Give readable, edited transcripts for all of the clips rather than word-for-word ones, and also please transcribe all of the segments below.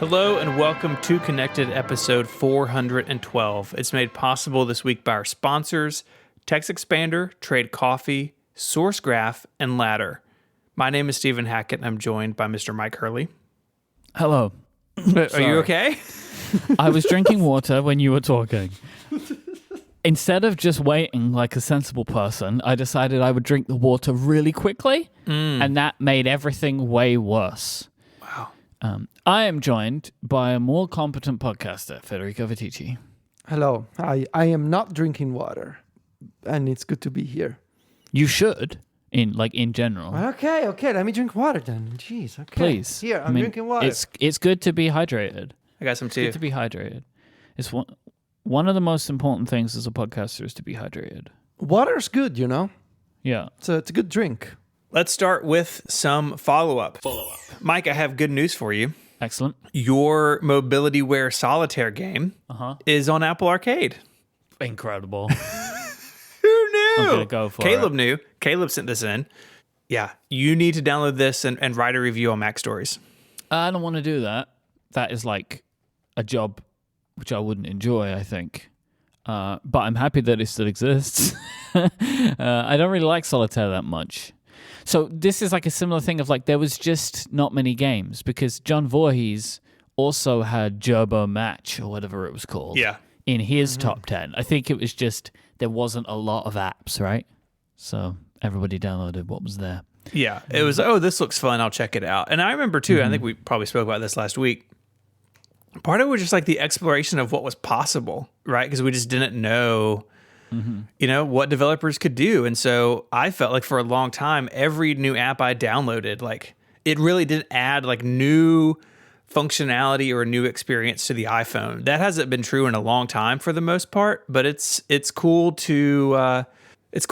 Hello and welcome to Connected episode 412. It's made possible this week by our sponsors, TextExpander, Trade Coffee, SourceGraph, and Ladder. My name is Stephen Hackett and I'm joined by Mr. Mike Hurley. Hello. Are you okay? I was drinking water when you were talking. Instead of just waiting like a sensible person, I decided I would drink the water really quickly, and that made everything way worse. Wow. I am joined by a more competent podcaster, Federico Viticci. Hello. I am not drinking water, and it's good to be here. You should, in general. Okay. Let me drink water then. Jeez. Okay. Please. Here, I'm drinking water. It's good to be hydrated. I got some tea. Good to be hydrated. It's one of the most important things as a podcaster is to be hydrated. Water's good, you know. Yeah. It's a good drink. Let's start with some follow-up. Mike, I have good news for you. Excellent. Your MobilityWare solitaire game is on Apple Arcade. Incredible. Who knew? I'm going to go for Caleb it. knew. Caleb sent this in. Yeah, you need to download this and write a review on Mac Stories. I don't want to do that. That is like a job which I wouldn't enjoy, I think. But I'm happy that it still exists. I don't really like solitaire that much. So this is like a similar thing of like there was just not many games because John Voorhees also had Gerbo Match or whatever it was called in his top 10. I think it was just there wasn't a lot of apps, right? So everybody downloaded what was there. Yeah, it was, this looks fun, I'll check it out. And I remember too, I think we probably spoke about this last week, part of it was just like the exploration of what was possible, right? Because we just didn't know, what developers could do. And so I felt like for a long time, every new app I downloaded, like it really did add like new functionality or a new experience to the iPhone. That hasn't been true in a long time for the most part, but it's cool to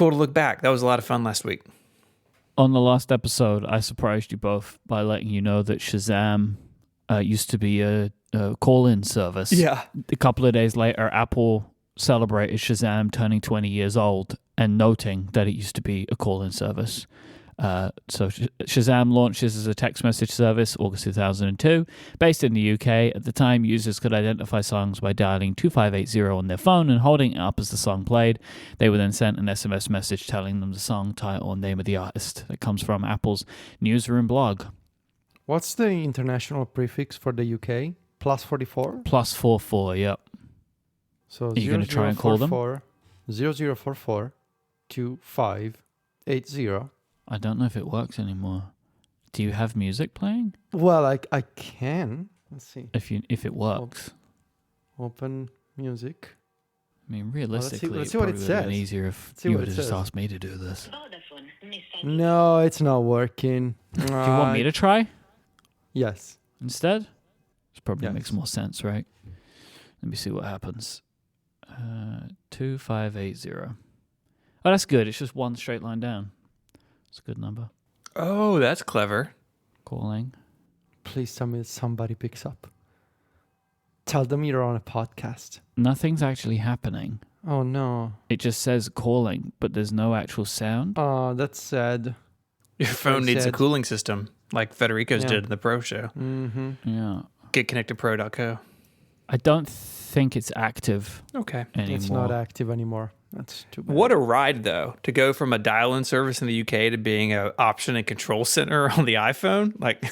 look back. That was a lot of fun last week. On the last episode, I surprised you both by letting you know that Shazam used to be a call-in service. Yeah. A couple of days later, Apple celebrated Shazam turning 20 years old and noting that it used to be a call-in service. So Shazam launches as a text message service August 2002. Based in the UK, at the time, users could identify songs by dialing 2580 on their phone and holding it up as the song played. They were then sent an SMS message telling them the song title and name of the artist. That comes from Apple's newsroom blog. What's the international prefix for the UK? +44? +44, yep. So are you going to try and call them? 0044 2580. I don't know if it works anymore. Do you have music playing? Well, I can. Let's see. If it works. Open music. I mean, realistically, let's see what it probably would have been says. easier if you would have just asked me to do this. No, it's not working. Do you want me to try Yes. instead? This probably Yes. makes more sense, right? Let me see what happens. 2580. Oh, that's good. It's just one straight line down. It's a good number. Oh, that's clever. Calling. Please tell me that somebody picks up. Tell them you're on a podcast. Nothing's actually happening. Oh, no. It just says calling, but there's no actual sound. Oh, that's sad. Your phone needs a cooling system like Federico's did in the Pro Show. Mm-hmm. Yeah. GetConnectedPro.co. I don't think it's active Okay. anymore. It's not active anymore. That's too bad. What a ride, though, to go from a dial-in service in the UK to being an option and control center on the iPhone. Like,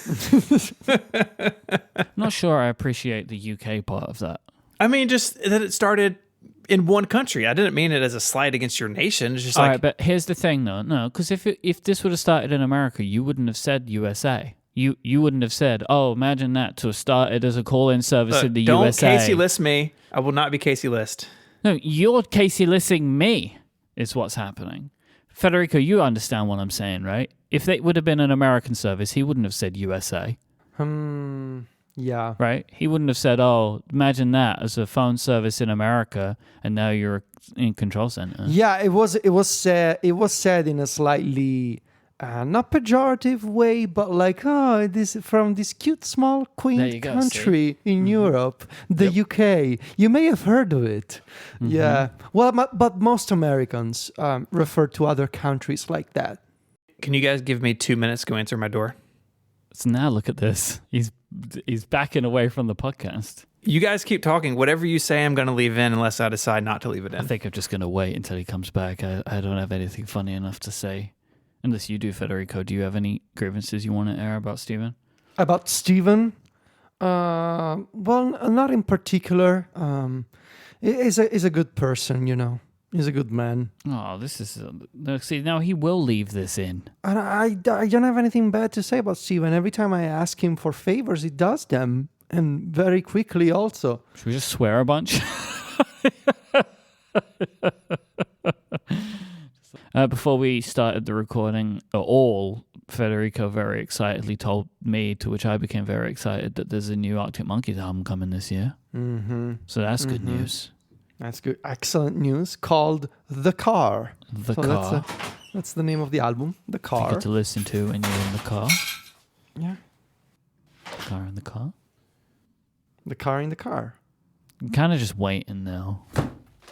I'm not sure I appreciate the UK part of that. I mean, just that it started in one country. I didn't mean it as a slight against your nation. It's just All like, right, but here's the thing, though. No, because if this would have started in America, you wouldn't have said USA. You wouldn't have said, oh, imagine that to have started as a call-in service in the don't USA. Casey List me. I will not be Casey List. No, you're Casey listing me is what's happening. Federico, you understand what I'm saying, right? If it would have been an American service, he wouldn't have said USA. Yeah. Right? He wouldn't have said, oh, imagine that as a phone service in America, and now you're in control center. Yeah, it was said in a slightly not pejorative way, but like, oh, this from this cute, small, quaint country in Europe, the UK. You may have heard of it. Mm-hmm. Yeah. Well, but most Americans refer to other countries like that. Can you guys give me 2 minutes to go answer my door? So now look at this. He's he's backing away from the podcast. You guys keep talking. Whatever you say, I'm going to leave in unless I decide not to leave it in. I think I'm just going to wait until he comes back. I don't have anything funny enough to say. Unless you do, Federico. Do you have any grievances you want to air about Steven? About Steven? Well, not in particular. He's a good person, you know. He's a good man. Oh, this is... see, now he will leave this in. And I don't have anything bad to say about Steven. Every time I ask him for favors, he does them. And very quickly also. Should we just swear a bunch? Before we started the recording, Federico very excitedly told me, to which I became very excited, that there's a new Arctic Monkeys album coming this year. Mm-hmm. So that's good news. That's good. Excellent news. Called The Car. The Car. That's the name of the album. The Car. You get to listen to when you're in the car. Yeah. The car in the car. The Car in the Car. I'm kind of just waiting now.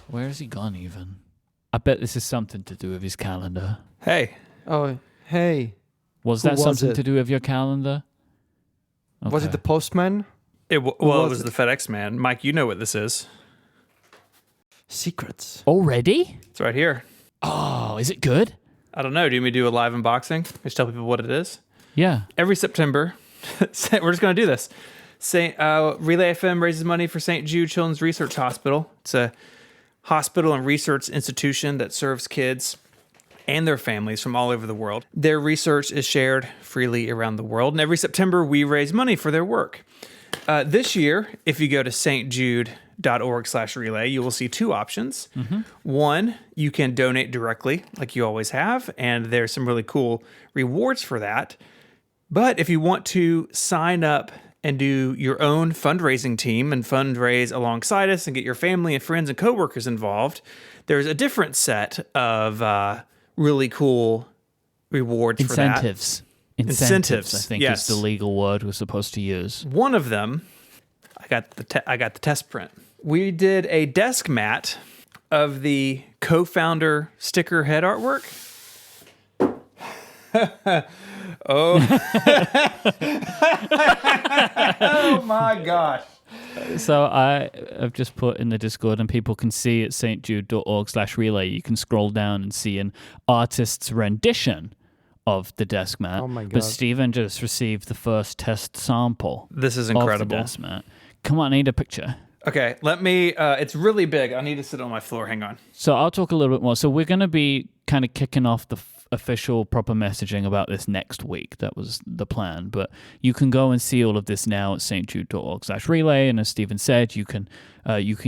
Where has he gone even? I bet this is something to do with his calendar. Hey. Oh, hey. Was that something to do with your calendar? Okay. Was it the postman? It was the FedEx man. Mike, you know what this is. Secrets. Already? It's right here. Oh, is it good? I don't know. Do you want me to do a live unboxing? Just tell people what it is? Yeah. Every September, we're just going to do this. Relay FM raises money for St. Jude Children's Research Hospital. It's a hospital and research institution that serves kids and their families from all over the world. Their research is shared freely around the world, and every September we raise money for their work. This year, if you go to stjude.org/relay, you will see two options. Mm-hmm. One, you can donate directly, like you always have, and there's some really cool rewards for that. But if you want to sign up and do your own fundraising team and fundraise alongside us and get your family and friends and coworkers involved, there's a different set of really cool rewards for that. Incentives, I think, yes, is the legal word we're supposed to use. One of them, I got the test print. We did a desk mat of the co-founder sticker head artwork. Oh. Oh my gosh. So I've just put in the Discord, and people can see at stjude.org/relay. You can scroll down and see an artist's rendition of the desk mat. Oh my God. But Steven just received the first test sample. This is incredible. Of the desk mat. Come on, I need a picture. Okay, let me, it's really big. I need to sit on my floor. Hang on. So I'll talk a little bit more. So we're going to be kind of kicking off the official proper messaging about this next week. That was the plan. But you can go and see all of this now at stjude.org/relay. And as Steven said, you can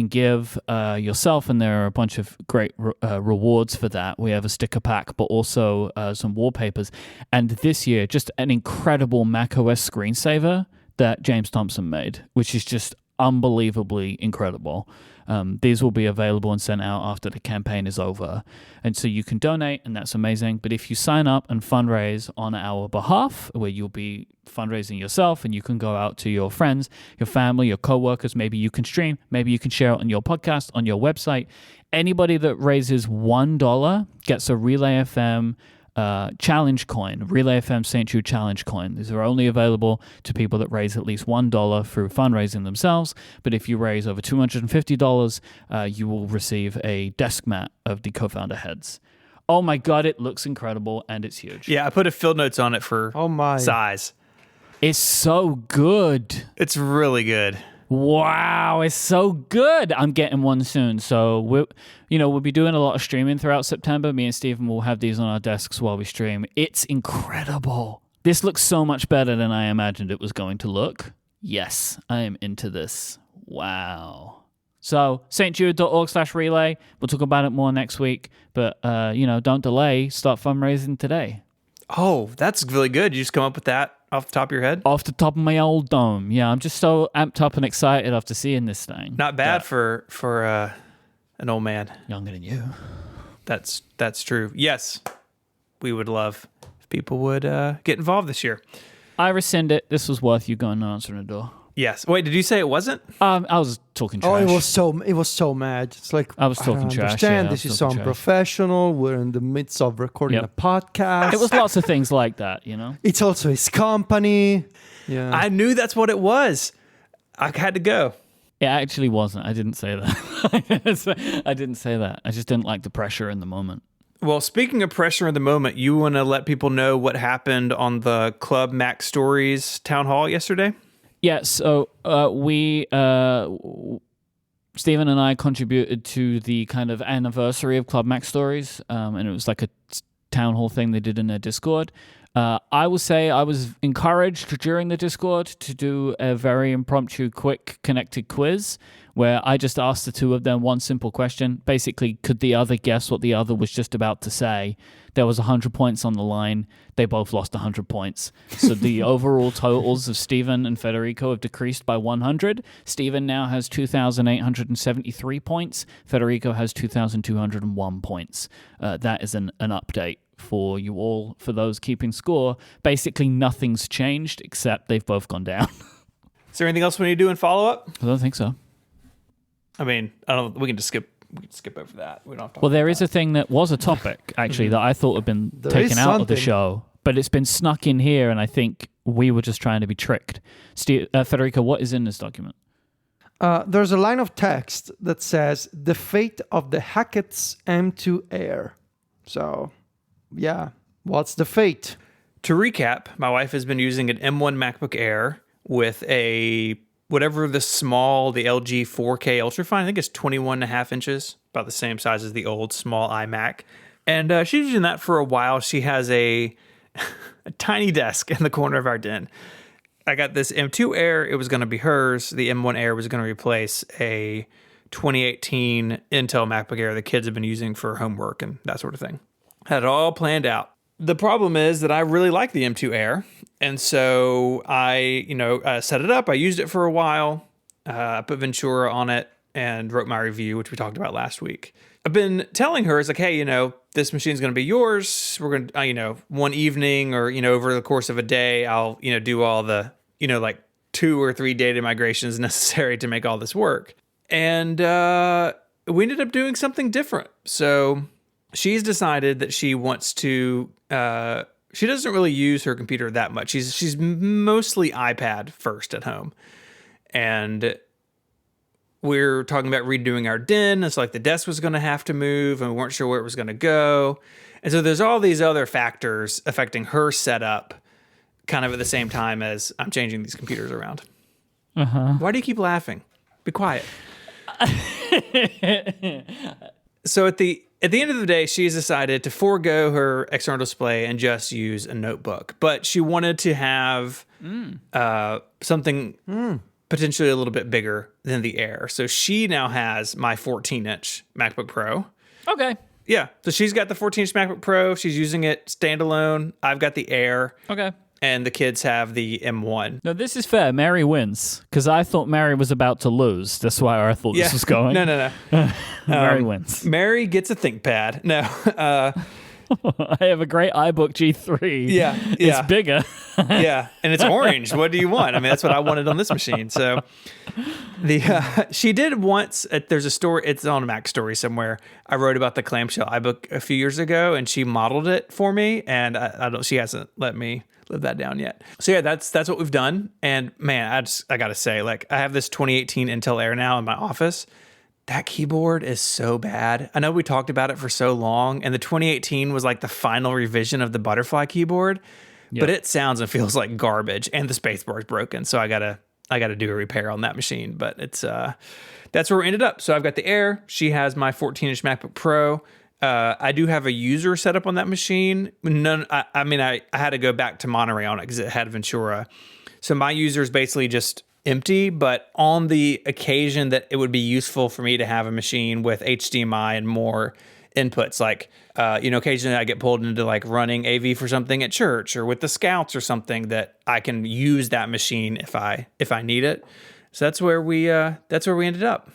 give yourself, and there are a bunch of great rewards for that. We have a sticker pack, but also some wallpapers. And this year, just an incredible macOS screensaver that James Thompson made, which is just unbelievably incredible. These will be available and sent out after the campaign is over. And so you can donate, and that's amazing. But if you sign up and fundraise on our behalf, where you'll be fundraising yourself, and you can go out to your friends, your family, your coworkers, maybe you can stream, maybe you can share it on your podcast, on your website. Anybody that raises $1 gets a Relay FM challenge coin, Relay FM St. Jude challenge coin. These are only available to people that raise at least $1 through fundraising themselves. But if you raise over $250, you will receive a desk mat of the co-founder heads. Oh my God, it looks incredible, and it's huge. Yeah, I put a field notes on it for size. It's so good. It's really good. Wow, it's so good. I'm getting one soon. So we'll be doing a lot of streaming throughout September. Me and Steven will have these on our desks while we stream. It's incredible. This looks so much better than I imagined it was going to look. Yes, I am into this. Wow. So stjude.org/relay. We'll talk about it more next week. But, don't delay. Start fundraising today. Oh, that's really good. You just come up with that off the top of your head? Off the top of my old dome. Yeah, I'm just so amped up and excited after seeing this thing. Not bad for an old man. Younger than you. That's true. Yes, we would love if people would get involved this year. I rescind it. This was worth you going and answering the door. Yes. Wait, did you say it wasn't? I was talking trash. Oh, it was so mad. It's like I was talking don't trash. understand. Yeah, This is so talking trash. unprofessional. We're in the midst of recording Yep. a podcast. It was lots of things like that, you know? It's also his company. Yeah. I knew that's what it was. I had to go. It actually wasn't. I didn't say that. I didn't say that. I just didn't like the pressure in the moment. Well, speaking of pressure in the moment, you want to let people know what happened on the Club Mac Stories town hall yesterday? Yeah, so Stephen and I contributed to the kind of anniversary of Club Mac Stories, and it was like a town hall thing they did in their Discord. I will say I was encouraged during the Discord to do a very impromptu, quick, connected quiz where I just asked the two of them one simple question. Basically, could the other guess what the other was just about to say? There was 100 points on the line. They both lost 100 points. So the overall totals of Stephen and Federico have decreased by 100. Stephen now has 2,873 points. Federico has 2,201 points. That is an update for you all, for those keeping score. Basically, nothing's changed except they've both gone down. Is there anything else we need to do in follow-up? I don't think so. I mean, we can just skip over that. We don't have to talk Well, there about is a thing that was a topic, actually, that I thought had been taken out of the show, but it's been snuck in here, and I think we were just trying to be tricked. Federico, what is in this document? There's a line of text that says, the fate of the Hackett's M2 Air. So, yeah, what's the fate? To recap, my wife has been using an M1 MacBook Air with a whatever the LG 4K Ultrafine, I think it's 21.5 inches, about the same size as the old small iMac. And she's using that for a while. She has a tiny desk in the corner of our den. I got this M2 Air. It was going to be hers. The M1 Air was going to replace a 2018 Intel MacBook Air the kids have been using for homework and that sort of thing. Had it all planned out. The problem is that I really like the M2 Air, and so I, set it up. I used it for a while. I put Ventura on it and wrote my review, which we talked about last week. I've been telling her, it's like, hey, this machine's going to be yours. We're going to, one evening or, over the course of a day, I'll, do all the, like 2 or 3 data migrations necessary to make all this work. And we ended up doing something different. So she's decided that she wants to, she doesn't really use her computer that much. She's mostly iPad first at home. And we're talking about redoing our den. It's like the desk was going to have to move and we weren't sure where it was going to go. And so there's all these other factors affecting her setup kind of at the same time as I'm changing these computers around. Uh-huh. Why do you keep laughing? Be quiet. So at the end of the day, she's decided to forego her external display and just use a notebook. But she wanted to have something potentially a little bit bigger than the Air. So she now has my 14-inch MacBook Pro. Okay. Yeah. So she's got the 14-inch MacBook Pro. She's using it standalone. I've got the Air. Okay. And the kids have the M1. No, this is fair. Mary wins because I thought Mary was about to lose. That's why I thought this was going. No. Mary wins. Mary gets a ThinkPad. No. I have a great iBook G3. Yeah. It's bigger. Yeah. And it's orange. What do you want? I mean, that's what I wanted on this machine. So she did once, there's a story, it's on a Mac Story somewhere. I wrote about the clamshell iBook a few years ago and she modeled it for me. And she hasn't let me live that down yet. So yeah, that's what we've done. And man, I gotta say, like, I have this 2018 Intel Air now in my office. That keyboard is so bad. I know we talked about it for so long, and the 2018 was like the final revision of the butterfly keyboard, but it sounds and feels like garbage, and the spacebar is broken. So I gotta do a repair on that machine. But it's that's where we ended up. So I've got the Air. She has my 14-inch MacBook Pro. I do have a user set up on that machine. I had to go back to Monterey on it because it had Ventura. So my user is basically just empty, but on the occasion that it would be useful for me to have a machine with HDMI and more inputs, like, occasionally I get pulled into like running AV for something at church or with the Scouts or something that I can use that machine if I need it. So that's where we ended up.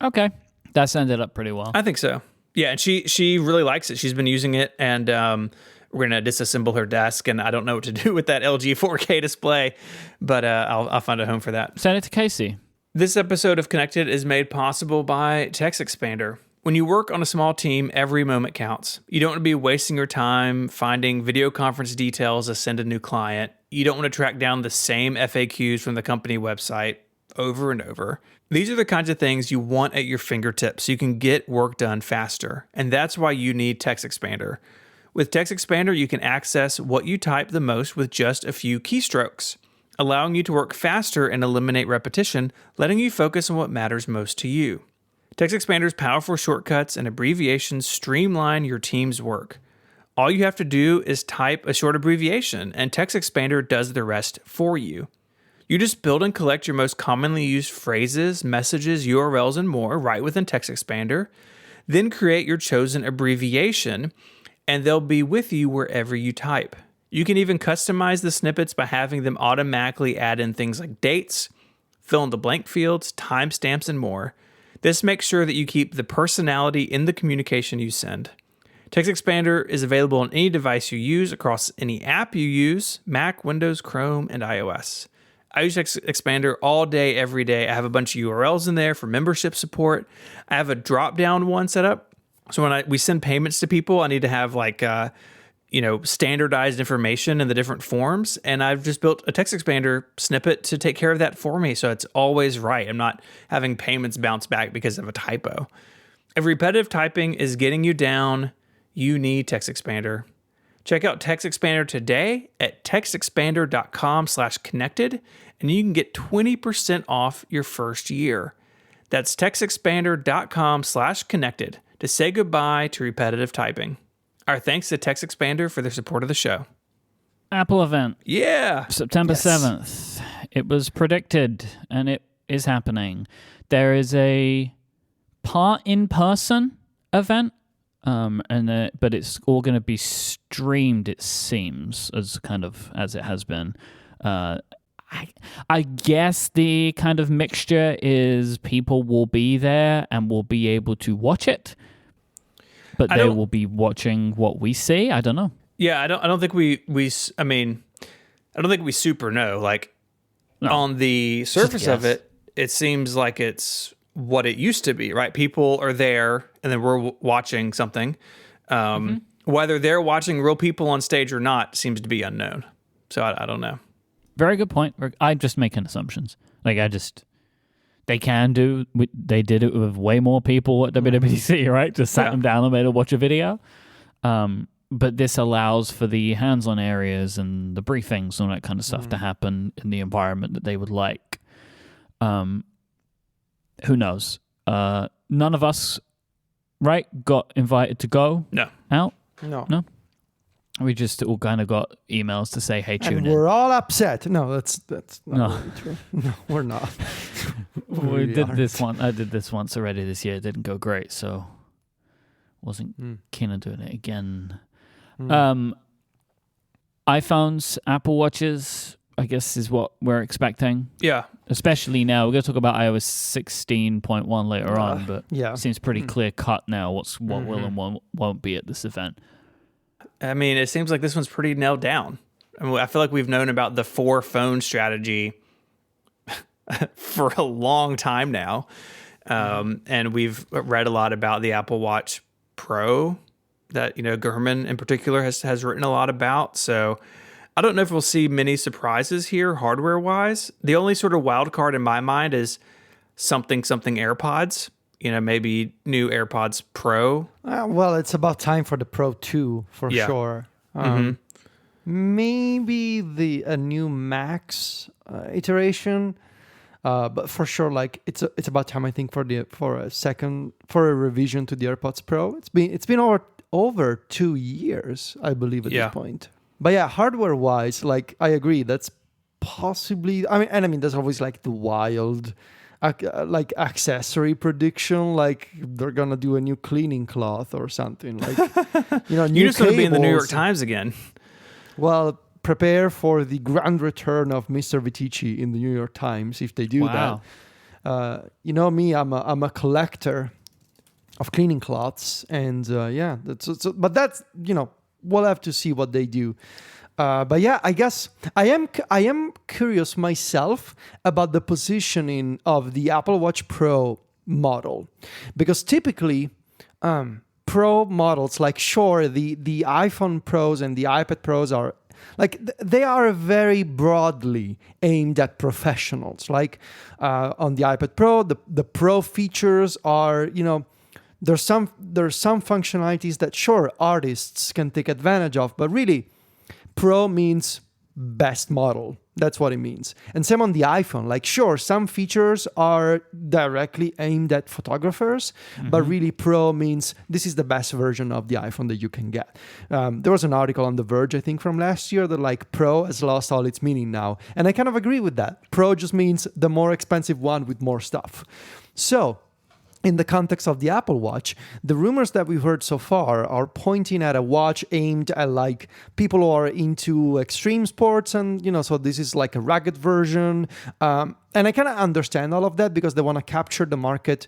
Okay. That's ended up pretty well. I think so. Yeah, and she really likes it. She's been using it and we're going to disassemble her desk, and I don't know what to do with that LG 4K display, but I'll find a home for that. Send it to Casey. This episode of Connected is made possible by TextExpander. When you work on a small team, every moment counts. You don't want to be wasting your time finding video conference details to send a new client. You don't want to track down the same FAQs from the company website over and over. These are the kinds of things you want at your fingertips so you can get work done faster. And that's why you need TextExpander. With TextExpander, you can access what you type the most with just a few keystrokes, allowing you to work faster and eliminate repetition, letting you focus on what matters most to you. TextExpander's powerful shortcuts and abbreviations streamline your team's work. All you have to do is type a short abbreviation, and TextExpander does the rest for you. You just build and collect your most commonly used phrases, messages, URLs, and more right within TextExpander. Then create your chosen abbreviation, and they'll be with you wherever you type. You can even customize the snippets by having them automatically add in things like dates, fill in the blank fields, timestamps, and more. This makes sure that you keep the personality in the communication you send. TextExpander is available on any device you use across any app you use, Mac, Windows, Chrome, and iOS. I use TextExpander all day, every day. I have a bunch of URLs in there for membership support. I have a drop-down one set up. So when we send payments to people, I need to have standardized information in the different forms. And I've just built a TextExpander snippet to take care of that for me. So it's always right. I'm not having payments bounce back because of a typo. If repetitive typing is getting you down, you need TextExpander. Check out TextExpander today at textexpander.com/connected, and you can get 20% off your first year. That's textexpander.com/connected to say goodbye to repetitive typing. Our thanks to TextExpander for their support of the show. Apple event. Yeah. September 7th. It was predicted, and it is happening. There is a part in-person event, but it's all going to be streamed, it seems, as it has been. I guess the kind of mixture is people will be there and will be able to watch it, but they will be watching what we see. I don't know. Yeah, I don't think we super know. Like, no. On the surface of it, it seems like it's what it used to be, right? People are there and then we're watching something. Whether they're watching real people on stage or not seems to be unknown. So I don't know. Very good point. I'm just making assumptions. They did it with way more people at WWDC, right? Just sat them down and made them watch a video. But this allows for the hands-on areas and the briefings and all that kind of stuff to happen in the environment that they would like. Who knows? None of us, right, got invited to go out? No. We just all kind of got emails to say, hey, tune in. We're all upset. No, that's not really true. No, we're not. I did this once already this year. It didn't go great, so wasn't keen on doing it again. iPhones, Apple Watches, I guess is what we're expecting. Yeah. Especially now. We're going to talk about iOS 16.1 later on, but it seems pretty clear cut now what will and won't be at this event. I mean, it seems like this one's pretty nailed down. I feel like we've known about the 4-phone strategy for a long time now. And we've read a lot about the Apple Watch Pro that, Gurman in particular has written a lot about. So I don't know if we'll see many surprises here hardware-wise. The only sort of wild card in my mind is something AirPods. Maybe new AirPods Pro. Well, it's about time for the Pro 2 for sure. Maybe a new Max iteration, but for sure, like it's about time. I think for a revision to the AirPods Pro. It's been over 2 years, I believe, at this point. But yeah, hardware wise, like I agree. That's possibly. I mean, there's always like the wild. Like accessory prediction, like they're gonna do a new cleaning cloth or something. Like you're just gonna be in the New York Times again. Well, prepare for the grand return of Mr. Vitici in the New York Times if they do that. Me, I'm a collector of cleaning cloths, and but that's we'll have to see what they do. But yeah, I guess I am curious myself about the positioning of the Apple Watch Pro model, because typically Pro models, like sure, the iPhone Pros and the iPad Pros are like they are very broadly aimed at professionals. Like on the iPad Pro, the Pro features are, you know, there's some functionalities that sure artists can take advantage of, but really Pro means best model. That's what it means. And same on the iPhone. Like, sure, some features are directly aimed at photographers, but really Pro means this is the best version of the iPhone that you can get. There was an article on The Verge, I think, from last year that like Pro has lost all its meaning now. And I kind of agree with that. Pro just means the more expensive one with more stuff. So, in the context of the Apple Watch, the rumors that we've heard so far are pointing at a watch aimed at like people who are into extreme sports, and you know, so this is like a rugged version. And I kind of understand all of that because they want to capture the market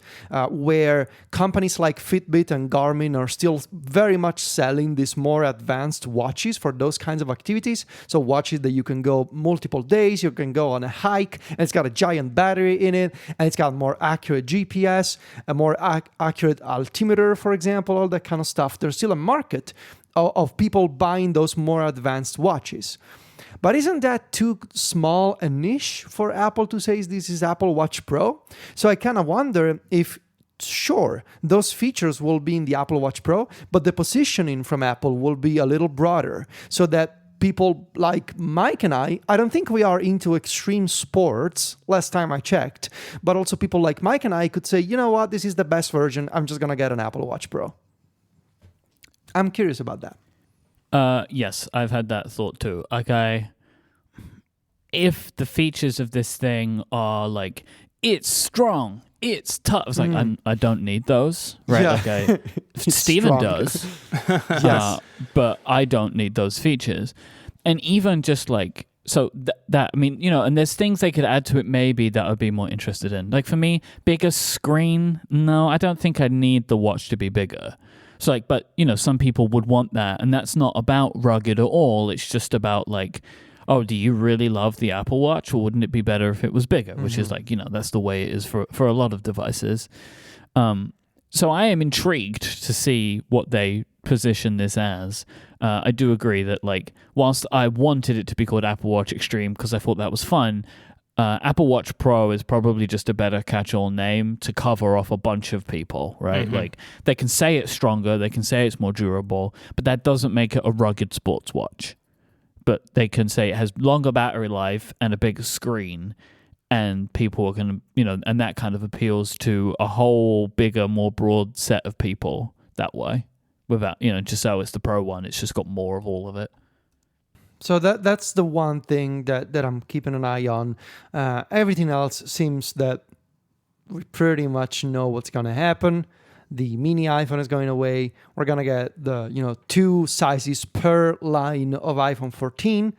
where companies like Fitbit and Garmin are still very much selling these more advanced watches for those kinds of activities. So watches that you can go multiple days, you can go on a hike, and it's got a giant battery in it, and it's got more accurate GPS, a more accurate altimeter, for example, all that kind of stuff. There's still a market of people buying those more advanced watches. But isn't that too small a niche for Apple to say this is Apple Watch Pro? So I kind of wonder if, sure, those features will be in the Apple Watch Pro, but the positioning from Apple will be a little broader so that people like Mike and I don't think we are into extreme sports, last time I checked, but also people like Mike and I could say, you know what, this is the best version, I'm just going to get an Apple Watch Pro. I'm curious about that. Yes, I've had that thought too. Like, if the features of this thing are like, it's strong, it's tough, it's like, I don't need those, right? Yeah. Like, Steven does, yes, but I don't need those features. And even just like, so that, I mean, you know, and there's things they could add to it maybe that I'd be more interested in. Like for me, bigger screen, no, I don't think I need the watch to be bigger. So like, but you know, some people would want that, and that's not about rugged at all. It's just about like, oh, do you really love the Apple Watch, or wouldn't it be better if it was bigger? Which is like, you know, that's the way it is for a lot of devices. So I am intrigued to see what they position this as. I do agree that like, whilst I wanted it to be called Apple Watch Extreme because I thought that was fun, Apple Watch Pro is probably just a better catch-all name to cover off a bunch of people, right? Like, they can say it's stronger, they can say it's more durable, but that doesn't make it a rugged sports watch. But they can say it has longer battery life and a bigger screen, and people are going to, you know, and that kind of appeals to a whole bigger, more broad set of people that way. Without, you know, just so it's the Pro one, it's just got more of all of it. So that's the one thing that I'm keeping an eye on. Everything else seems that we pretty much know what's going to happen. The mini iPhone is going away. We're going to get the, you know, 2 sizes per line of iPhone 14.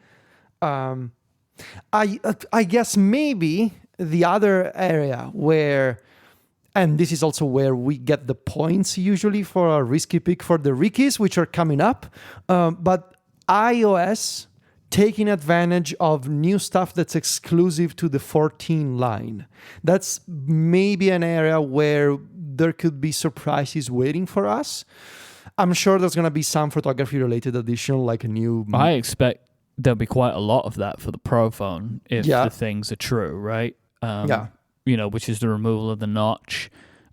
I guess maybe the other area where, and this is also where we get the points usually for our risky pick for the Rickies, which are coming up. But iOS taking advantage of new stuff that's exclusive to the 14 line. That's maybe an area where there could be surprises waiting for us. I'm sure there's going to be some photography related addition, like a new... I expect there'll be quite a lot of that for the Pro phone if the things are true, right? You know, which is the removal of the notch,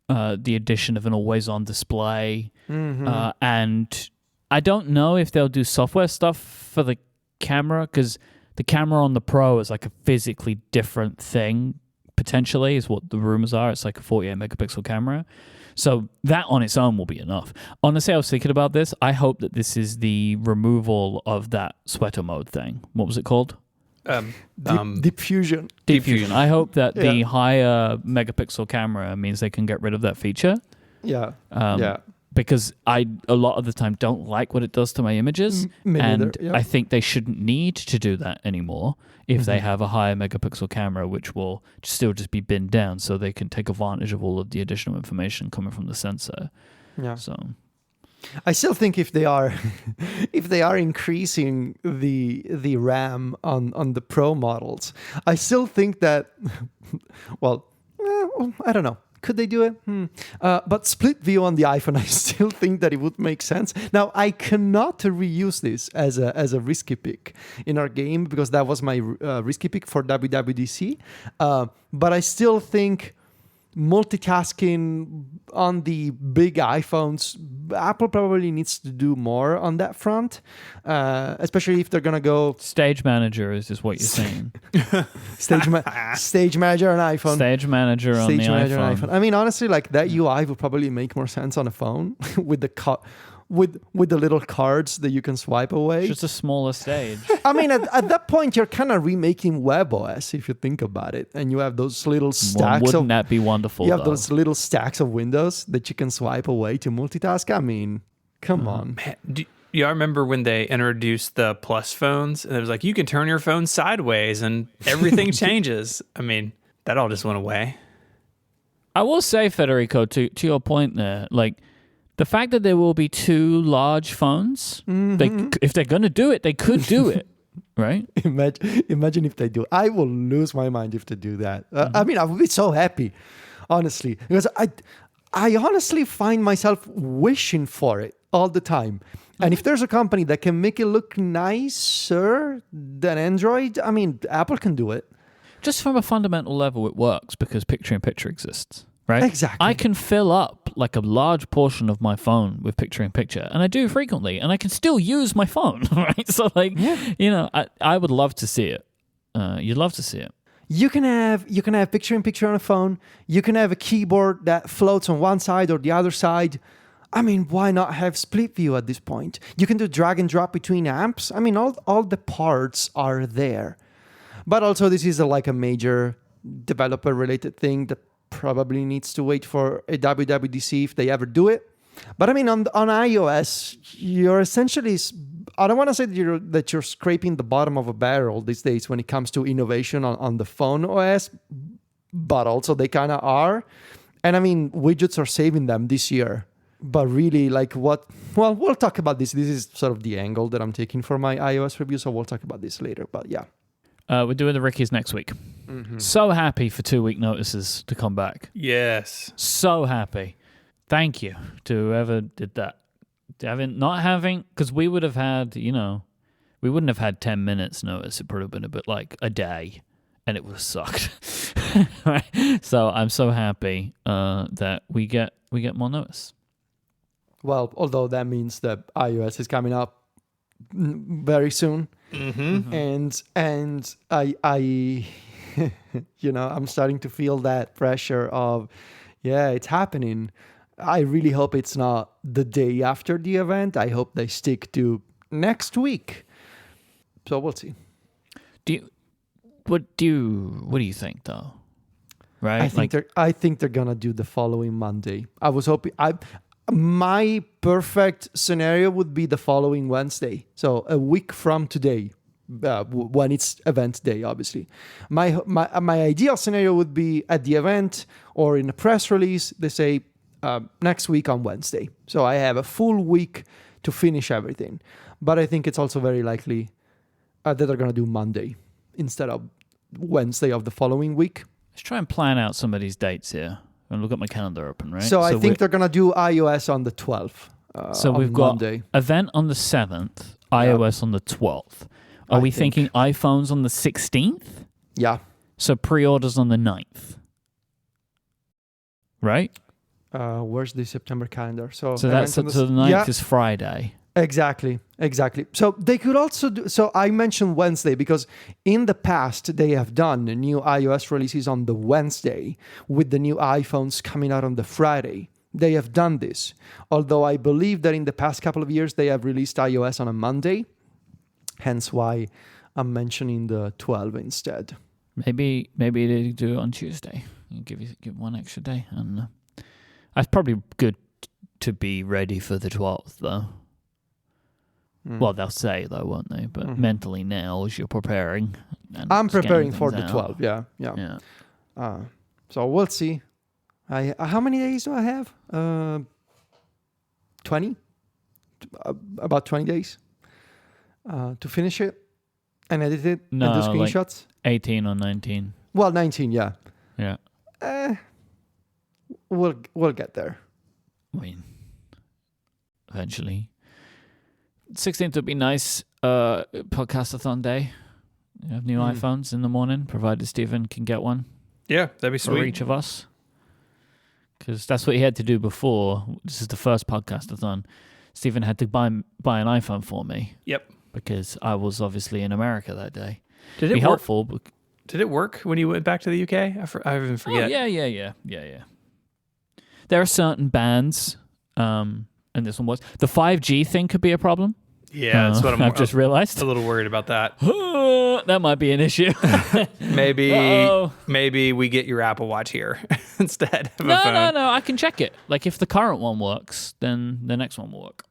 the addition of an always-on display, and I don't know if they'll do software stuff for the camera, because the camera on the Pro is like a physically different thing, potentially, is what the rumors are. It's like a 48 megapixel camera. So that on its own will be enough. Honestly, I was thinking about this. I hope that this is the removal of that sweater mode thing. What was it called? Deep Fusion. Deep Fusion. I hope that the higher megapixel camera means they can get rid of that feature. Yeah. Because I, a lot of the time, don't like what it does to my images. And I think they shouldn't need to do that anymore if they have a higher megapixel camera, which will still just be binned down so they can take advantage of all of the additional information coming from the sensor. Yeah. So, I still think if they are if they are increasing the RAM on the Pro models, I still think that I don't know. Could they do it? But split view on the iPhone, I still think that it would make sense. Now, I cannot reuse this as a risky pick in our game because that was my risky pick for WWDC. But I still think multitasking on the big iPhones, Apple probably needs to do more on that front, especially if they're gonna go Stage Manager is just what you're saying. Stage Manager on iPhone. Stage Manager on the iPhone. I mean, honestly, like that UI would probably make more sense on a phone with the with the little cards that you can swipe away. Just a smaller stage. I mean, at that point, you're kind of remaking WebOS if you think about it, and you have those little stacks Wouldn't that be wonderful? You have those little stacks of windows that you can swipe away to multitask. I mean, come on. Man, do y'all remember when they introduced the Plus phones? And it was like, you can turn your phone sideways and everything changes. I mean, that all just went away. I will say, Federico, to your point there, like, the fact that there will be two large phones, if they're going to do it, they could do it, right? Imagine if they do. I will lose my mind if they do that. I mean, I would be so happy, honestly, because I honestly find myself wishing for it all the time. And if there's a company that can make it look nicer than Android, I mean, Apple can do it. Just from a fundamental level, it works because picture-in-picture exists. Right? Exactly. I can fill up like a large portion of my phone with picture-in-picture, and I do frequently, and I can still use my phone, right? So, like, you know, I would love to see it. You'd love to see it. You can have picture-in-picture on a phone. You can have a keyboard that floats on one side or the other side. I mean, why not have split view at this point? You can do drag and drop between apps. I mean, all the parts are there. But also, this is like a major developer-related thing that probably needs to wait for a WWDC if they ever do it. But I mean, on iOS, you're essentially, I don't want to say that you're scraping the bottom of a barrel these days when it comes to innovation on the phone OS, but also they kind of are. And I mean, widgets are saving them this year. But really, like what? Well, we'll talk about this. This is sort of the angle that I'm taking for my iOS review, so we'll talk about this later. But yeah. We're doing the Rickies next week. So happy for 2-week notices to come back. Yes. So happy. Thank you to whoever did that. Because we would have had, we wouldn't have had 10 minutes notice. It would have been a bit like a day, and it would have sucked. Right? So I'm so happy that we get more notice. Well, although that means that iOS is coming up very soon. And I I'm starting to feel that pressure of, it's happening. I really hope it's not the day after the event. I hope they stick to next week. So we'll see. What do you think though? Right? I think they're gonna do the following Monday. I was hoping my perfect scenario would be the following Wednesday. So a week from today, when it's event day, obviously. My ideal scenario would be at the event or in a press release, they say next week on Wednesday. So I have a full week to finish everything. But I think it's also very likely that they're going to do Monday instead of Wednesday of the following week. Let's try and plan out some of these dates here. I'm going to look at my calendar open, right? So I think they're going to do iOS on the 12th. So we've got Monday. Event on the 7th, iOS on the 12th. Are we thinking iPhones on the 16th? Yeah. So pre-orders on the 9th. Right? Where's the September calendar? So the 9th is Friday. Exactly. So they could also do, so I mentioned Wednesday because in the past they have done new iOS releases on the Wednesday with the new iPhones coming out on the Friday. They have done this. Although I believe that in the past couple of years they have released iOS on a Monday. Hence why I'm mentioning the 12 instead. Maybe they do it on Tuesday. Give one extra day. I don't know. It's probably good to be ready for the 12th though. Well, they'll say though, won't they? But mentally now, as you're preparing, I'm preparing for the 12. Yeah. So we'll see. How many days do I have? 20. about 20 days to finish it and edit it and do No, screenshots. 18 or 19. Well, 19, yeah. Yeah. We'll get there. I mean, eventually. 16th would be nice. Podcastathon day. You have new iPhones in the morning, provided Stephen can get one Yeah, that'd be for sweet. each of us. Because that's what he had to do before. This is the first podcastathon. Stephen had to buy an iPhone for me. Yep. Because I was obviously in America that day. Did Be it work? helpful. But, Did it work when you went back to the UK? I even forget. oh, yeah. There are certain bands, and this one was. The 5G thing could be a problem. Yeah, that's what I've just realized. a little worried about that. That might be an issue. Maybe we get your Apple Watch here instead of a phone. No. I can check it. Like if the current one works, then the next one will work.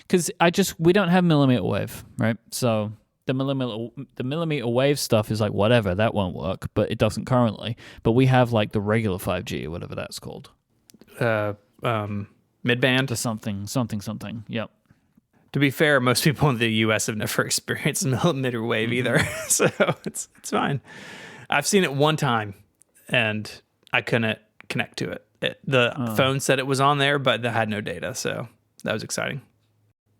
Because we don't have millimeter wave, right? So the millimeter wave stuff is like whatever, that won't work, but it doesn't currently. But we have like the regular 5G or whatever that's called. Mid-band. To something. Yep. To be fair, most people in the U.S. have never experienced millimeter wave either, so it's fine. I've seen it one time, and I couldn't connect to it. The phone said it was on there, but that had no data, so that was exciting.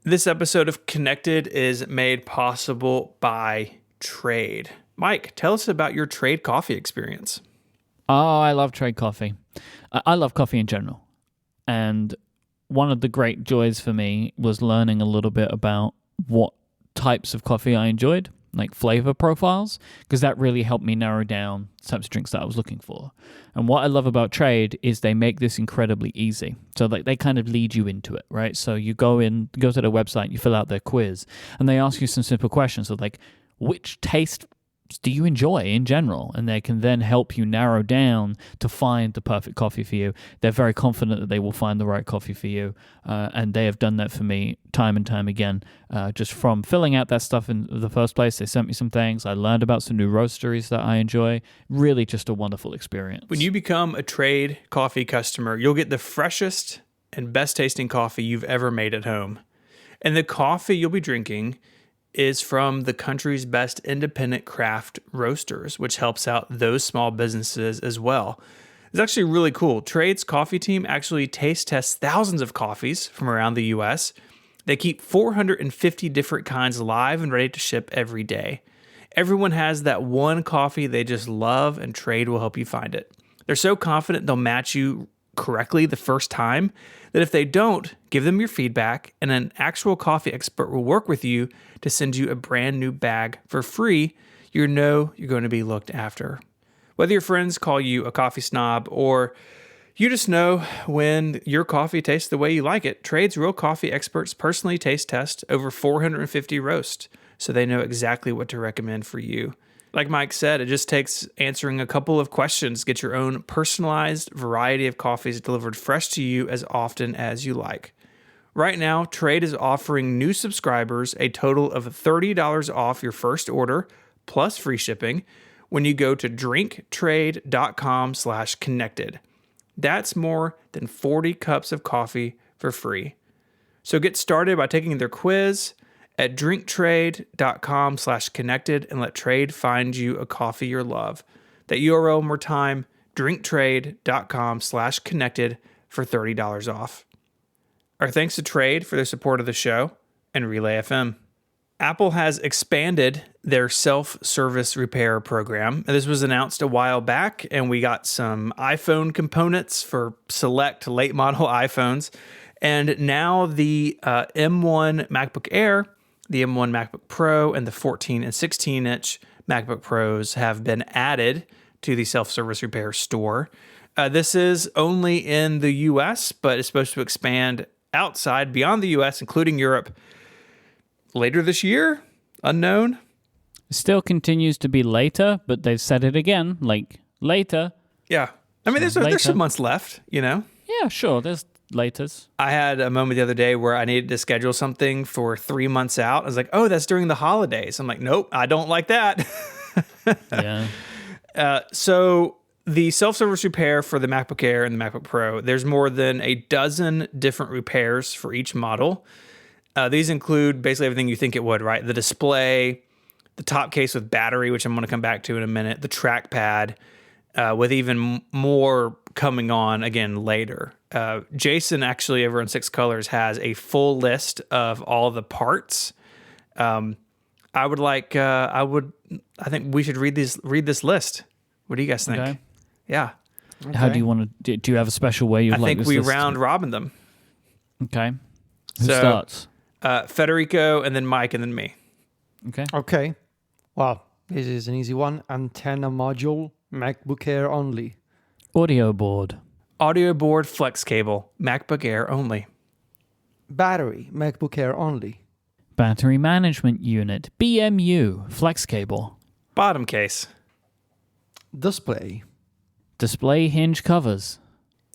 This episode of Connected is made possible by Trade. Mike, tell us about your Trade coffee experience. Oh, I love Trade coffee. I love coffee in general, and one of the great joys for me was learning a little bit about what types of coffee I enjoyed, like flavor profiles, because that really helped me narrow down the types of drinks that I was looking for. And what I love about Trade is they make this incredibly easy. So like they kind of lead you into it, right? So you go to their website, you fill out their quiz, and they ask you some simple questions. So like, which taste do you enjoy in general? And they can then help you narrow down to find the perfect coffee for you. They're very confident that they will find the right coffee for you. And they have done that for me time and time again. Just from filling out that stuff in the first place, they sent me some things. I learned about some new roasteries that I enjoy. Really just a wonderful experience. When you become a Trade coffee customer, you'll get the freshest and best tasting coffee you've ever made at home. And the coffee you'll be drinking is from the country's best independent craft roasters, which helps out those small businesses as well. It's actually really cool. Trade's coffee team actually taste tests thousands of coffees from around the US. They keep 450 different kinds live and ready to ship every day. Everyone has that one coffee they just love, and Trade will help you find it. They're so confident they'll match you correctly the first time that if they don't, give them your feedback, and an actual coffee expert will work with you to send you a brand new bag for free. You know you're going to be looked after. Whether your friends call you a coffee snob or you just know when your coffee tastes the way you like it, Trade's real coffee experts personally taste test over 450 roasts, so they know exactly what to recommend for you. Like Mike said, it just takes answering a couple of questions to get your own personalized variety of coffees delivered fresh to you as often as you like. Right now, Trade is offering new subscribers a total of $30 off your first order, plus free shipping, when you go to drinktrade.com/connected. That's more than 40 cups of coffee for free. So get started by taking their quiz at drinktrade.com/connected and let Trade find you a coffee you love. That URL one more time, drinktrade.com/connected for $30 off. Our thanks to Trade for their support of the show and Relay FM. Apple has expanded their self-service repair program. This was announced a while back, and we got some iPhone components for select late model iPhones. And now the M1 MacBook Air, the M1 MacBook Pro, and the 14 and 16-inch MacBook Pros have been added to the self-service repair store. This is only in the US, but it's supposed to expand outside, beyond the US, including Europe, later this year. Unknown. Still continues to be later, but they've said it again, like later. Yeah. I mean, there's some months left, you know? Yeah, sure. There's laters. I had a moment the other day where I needed to schedule something for 3 months out. I was like, oh, that's during the holidays. I'm like, nope, I don't like that. Yeah. So the self-service repair for the MacBook Air and the MacBook Pro, there's more than a dozen different repairs for each model. These include basically everything you think it would, right? The display, the top case with battery, which I'm going to come back to in a minute, the trackpad, with even more coming on again later. Jason actually over in Six Colors has a full list of all the parts. I think we should read this list. What do you guys think? Okay. Yeah. Okay. How do you want to? Do you have a special way you'd I like think this we list? round robin them. Okay. Who So- starts? Federico, and then Mike, and then me. Okay. Okay. Well, this is an easy one. Antenna module, MacBook Air only. Audio board. Audio board, flex cable, MacBook Air only. Battery, MacBook Air only. Battery management unit. BMU. Flex cable. Bottom case. Display. Display hinge covers.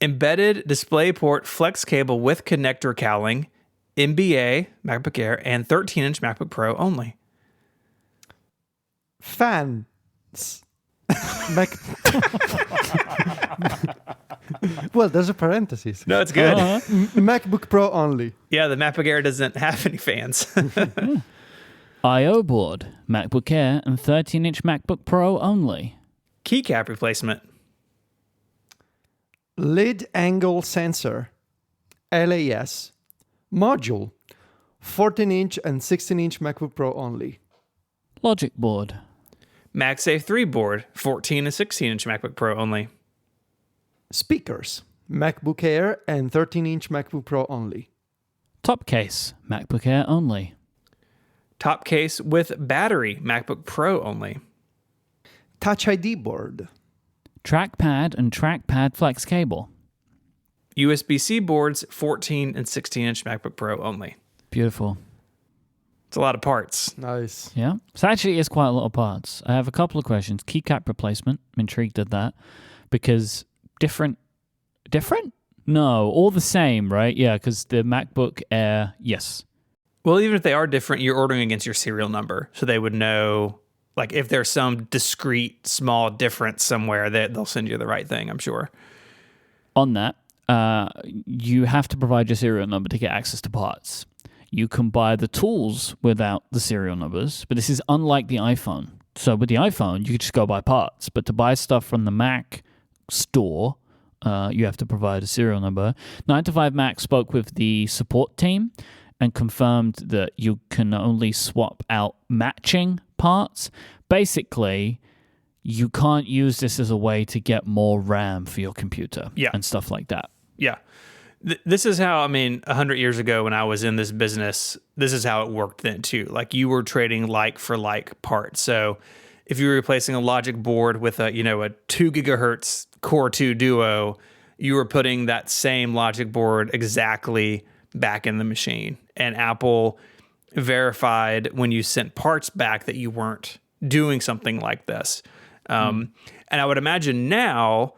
Embedded DisplayPort flex cable with connector cowling, NBA, MacBook Air, and 13-inch MacBook Pro only. Fans. Mac. Well, there's a parenthesis. No, it's good. MacBook Pro only. Yeah, the MacBook Air doesn't have any fans. I/O board. MacBook Air and 13-inch MacBook Pro only. Keycap replacement. Lid angle sensor. LAS. Module. 14-inch and 16-inch MacBook Pro only. Logic board. MagSafe 3 board, 14 and 16-inch MacBook Pro only. Speakers. MacBook Air and 13-inch MacBook Pro only. Top case. MacBook Air only. Top case with battery, MacBook Pro only. Touch ID board. Trackpad and trackpad flex cable. USB-C boards, 14 and 16-inch MacBook Pro only. Beautiful. It's a lot of parts. Nice. Yeah. So actually, it's quite a lot of parts. I have a couple of questions. Keycap replacement. I'm intrigued at that because different? No, all the same, right? Yeah, because the MacBook Air, yes. Well, even if they are different, you're ordering against your serial number. So they would know, like, if there's some discrete small difference somewhere, they'll send you the right thing, I'm sure. On that, you have to provide your serial number to get access to parts. You can buy the tools without the serial numbers, but this is unlike the iPhone. So with the iPhone, you could just go buy parts, but to buy stuff from the Mac store, you have to provide a serial number. 9to5Mac spoke with the support team and confirmed that you can only swap out matching parts. Basically, you can't use this as a way to get more RAM for your computer and stuff like that. Yeah. This is how, 100 years ago when I was in this business, this is how it worked then too. Like you were trading like for like parts. So if you were replacing a logic board with a 2 gigahertz Core 2 Duo, you were putting that same logic board exactly back in the machine. And Apple verified when you sent parts back that you weren't doing something like this. And I would imagine now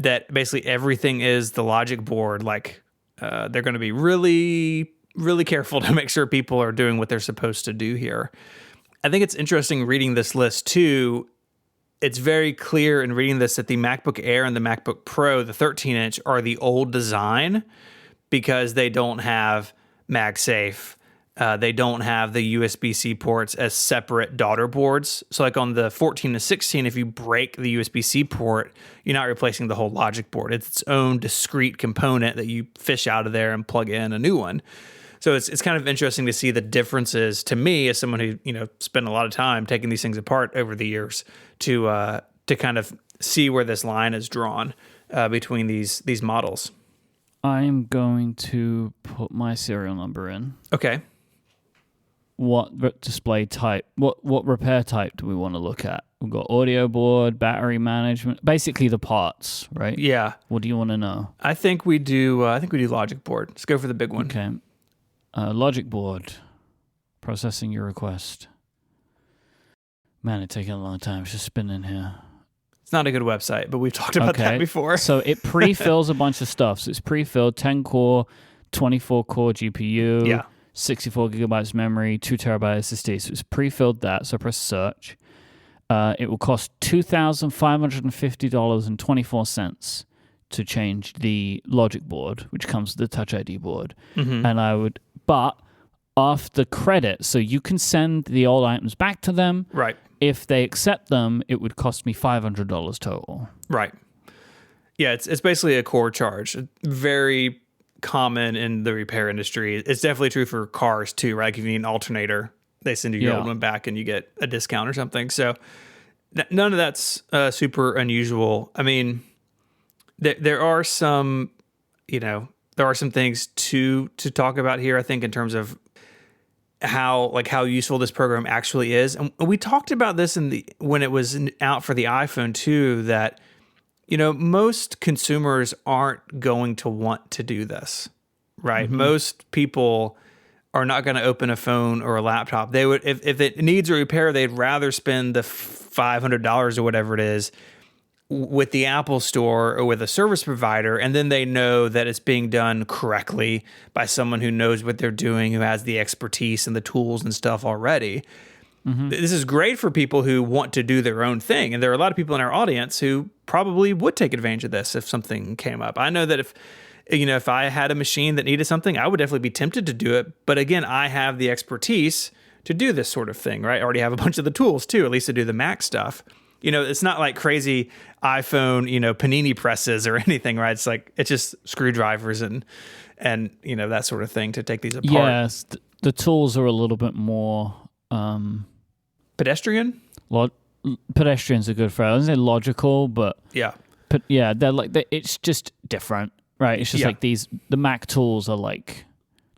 that basically everything is the logic board. Like they're going to be really, really careful to make sure people are doing what they're supposed to do here. I think it's interesting reading this list too. It's very clear in reading this that the MacBook Air and the MacBook Pro, the 13-inch, are the old design because they don't have MagSafe. They don't have the USB-C ports as separate daughter boards. So like on the 14 to 16, if you break the USB-C port, you're not replacing the whole logic board. It's its own discrete component that you fish out of there and plug in a new one. So it's kind of interesting to see the differences to me as someone who, spent a lot of time taking these things apart over the years to kind of see where this line is drawn between these models. I'm going to put my serial number in. Okay. What display type, what repair type do we want to look at? We've got audio board, battery management, basically the parts, right? Yeah. What do you want to know? I think we do logic board. Let's go for the big one. Okay. Logic board. Processing your request. Man, it's taking a long time. It's just spinning here. It's not a good website, but we've talked about that before. So it pre-fills a bunch of stuff. So it's pre-filled 10-core, 24-core GPU. Yeah. 64 gigabytes memory, 2 terabyte SSD. So it's pre-filled that. So I press search. It will cost $2,550.24 to change the logic board, which comes with the Touch ID board. Mm-hmm. But off the credit. So you can send the old items back to them. Right. If they accept them, it would cost me $500 total. Right. Yeah, it's basically a core charge. Very common in the repair industry. It's definitely true for cars too, right? If you need an alternator, they send you your old one back and you get a discount or something. So none of that's super unusual. I mean, there are some, there are some things to talk about here, I think, in terms of how useful this program actually is. And we talked about this when it was out for the iPhone too, that most consumers aren't going to want to do this, right? Mm-hmm. Most people are not going to open a phone or a laptop. They would, if it needs a repair, they'd rather spend the $500 or whatever it is with the Apple Store or with a service provider, and then they know that it's being done correctly by someone who knows what they're doing, who has the expertise and the tools and stuff already. Mm-hmm. This is great for people who want to do their own thing. And there are a lot of people in our audience who probably would take advantage of this if something came up. I know that if I had a machine that needed something, I would definitely be tempted to do it. But again, I have the expertise to do this sort of thing, right? I already have a bunch of the tools too, at least to do the Mac stuff. It's not like crazy iPhone, panini presses or anything, right? It's just screwdrivers and that sort of thing to take these apart. Yes, the tools are a little bit more pedestrian. Pedestrian's a good phrase. I wouldn't say logical, but yeah, it's just different, right? It's just like the Mac tools are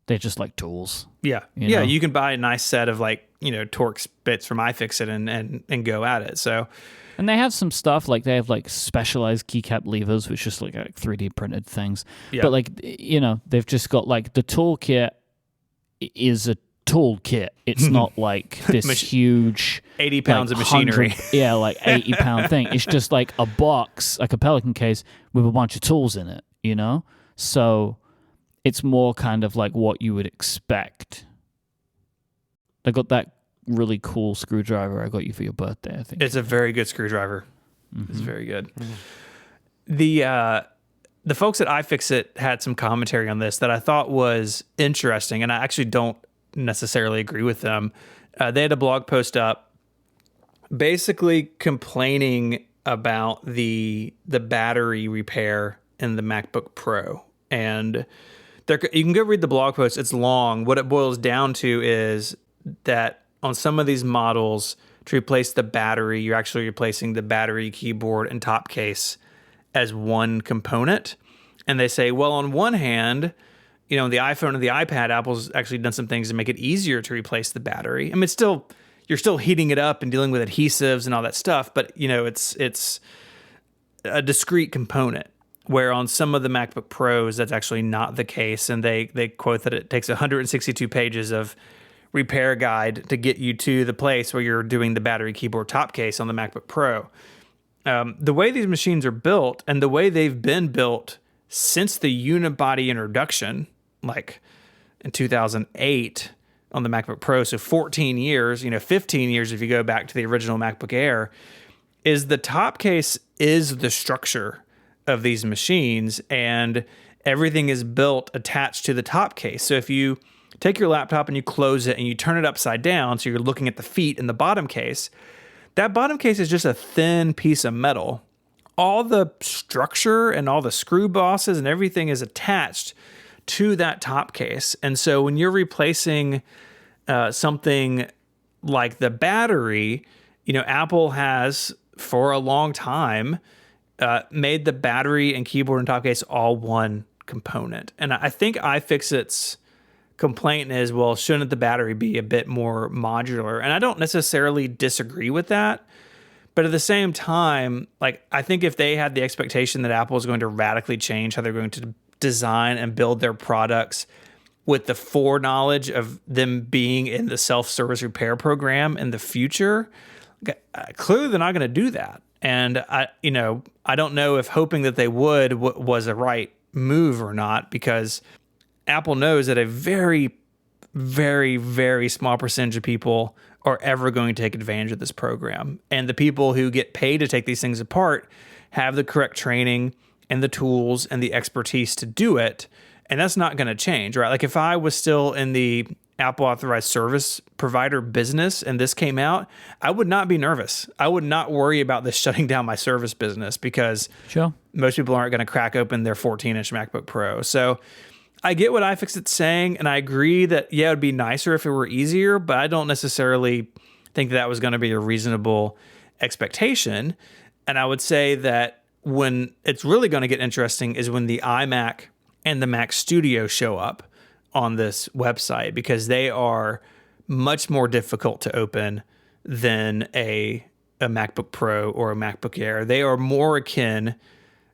they're just like tools. Yeah, you can buy a nice set of Torx bits from iFixit and go at it. So, and they have some stuff they have specialized keycap levers, which just like 3D printed things. Yeah. But they've just got the toolkit is a toolkit. It's not this huge 80 pounds of machinery. 80-pound thing. It's just a box, like a Pelican case with a bunch of tools in it. So it's more kind of like what you would expect. I got that really cool screwdriver I got you for your birthday, I think. It's a very good screwdriver. Mm-hmm. It's very good. Mm-hmm. The folks at iFixit had some commentary on this that I thought was interesting, and I actually don't necessarily agree with them. They had a blog post up basically complaining about the battery repair in the MacBook Pro. And you can go read the blog post. It's long. What it boils down to is that on some of these models, to replace the battery, you're actually replacing the battery, keyboard, and top case as one component. And they say, well, on one hand, the iPhone and the iPad, Apple's actually done some things to make it easier to replace the battery. I mean, you're still heating it up and dealing with adhesives and all that stuff, but it's a discrete component. Where on some of the MacBook Pros, that's actually not the case. And they quote that it takes 162 pages of repair guide to get you to the place where you're doing the battery, keyboard, top case on the MacBook Pro. The way these machines are built and the way they've been built since the unibody introduction, in 2008 on the MacBook Pro, so 14 years, 15 years if you go back to the original MacBook Air, is the top case is the structure of these machines, and everything is built attached to the top case. So if you take your laptop and you close it and you turn it upside down, so you're looking at the feet in the bottom case, that bottom case is just a thin piece of metal. All the structure and all the screw bosses and everything is attached to that top case. And so when you're replacing something like the battery, Apple has for a long time made the battery and keyboard and top case all one component. And I think iFixit's complaint is, well, shouldn't the battery be a bit more modular? And I don't necessarily disagree with that. But at the same time, I think if they had the expectation that Apple is going to radically change how they're going to design and build their products with the foreknowledge of them being in the self-service repair program in the future, clearly they're not going to do that. And I don't know if hoping that they would was a right move or not, because Apple knows that a very, very, very small percentage of people are ever going to take advantage of this program. And the people who get paid to take these things apart have the correct training and the tools and the expertise to do it. And that's not going to change, right? If I was still in the Apple authorized service provider business and this came out, I would not be nervous. I would not worry about this shutting down my service business because most people aren't going to crack open their 14-inch MacBook Pro. So I get what iFixit's saying, and I agree that, yeah, it would be nicer if it were easier, but I don't necessarily think that was going to be a reasonable expectation. And I would say that when it's really going to get interesting is when the iMac and the Mac Studio show up on this website, because they are much more difficult to open than a MacBook Pro or a MacBook Air. They are more akin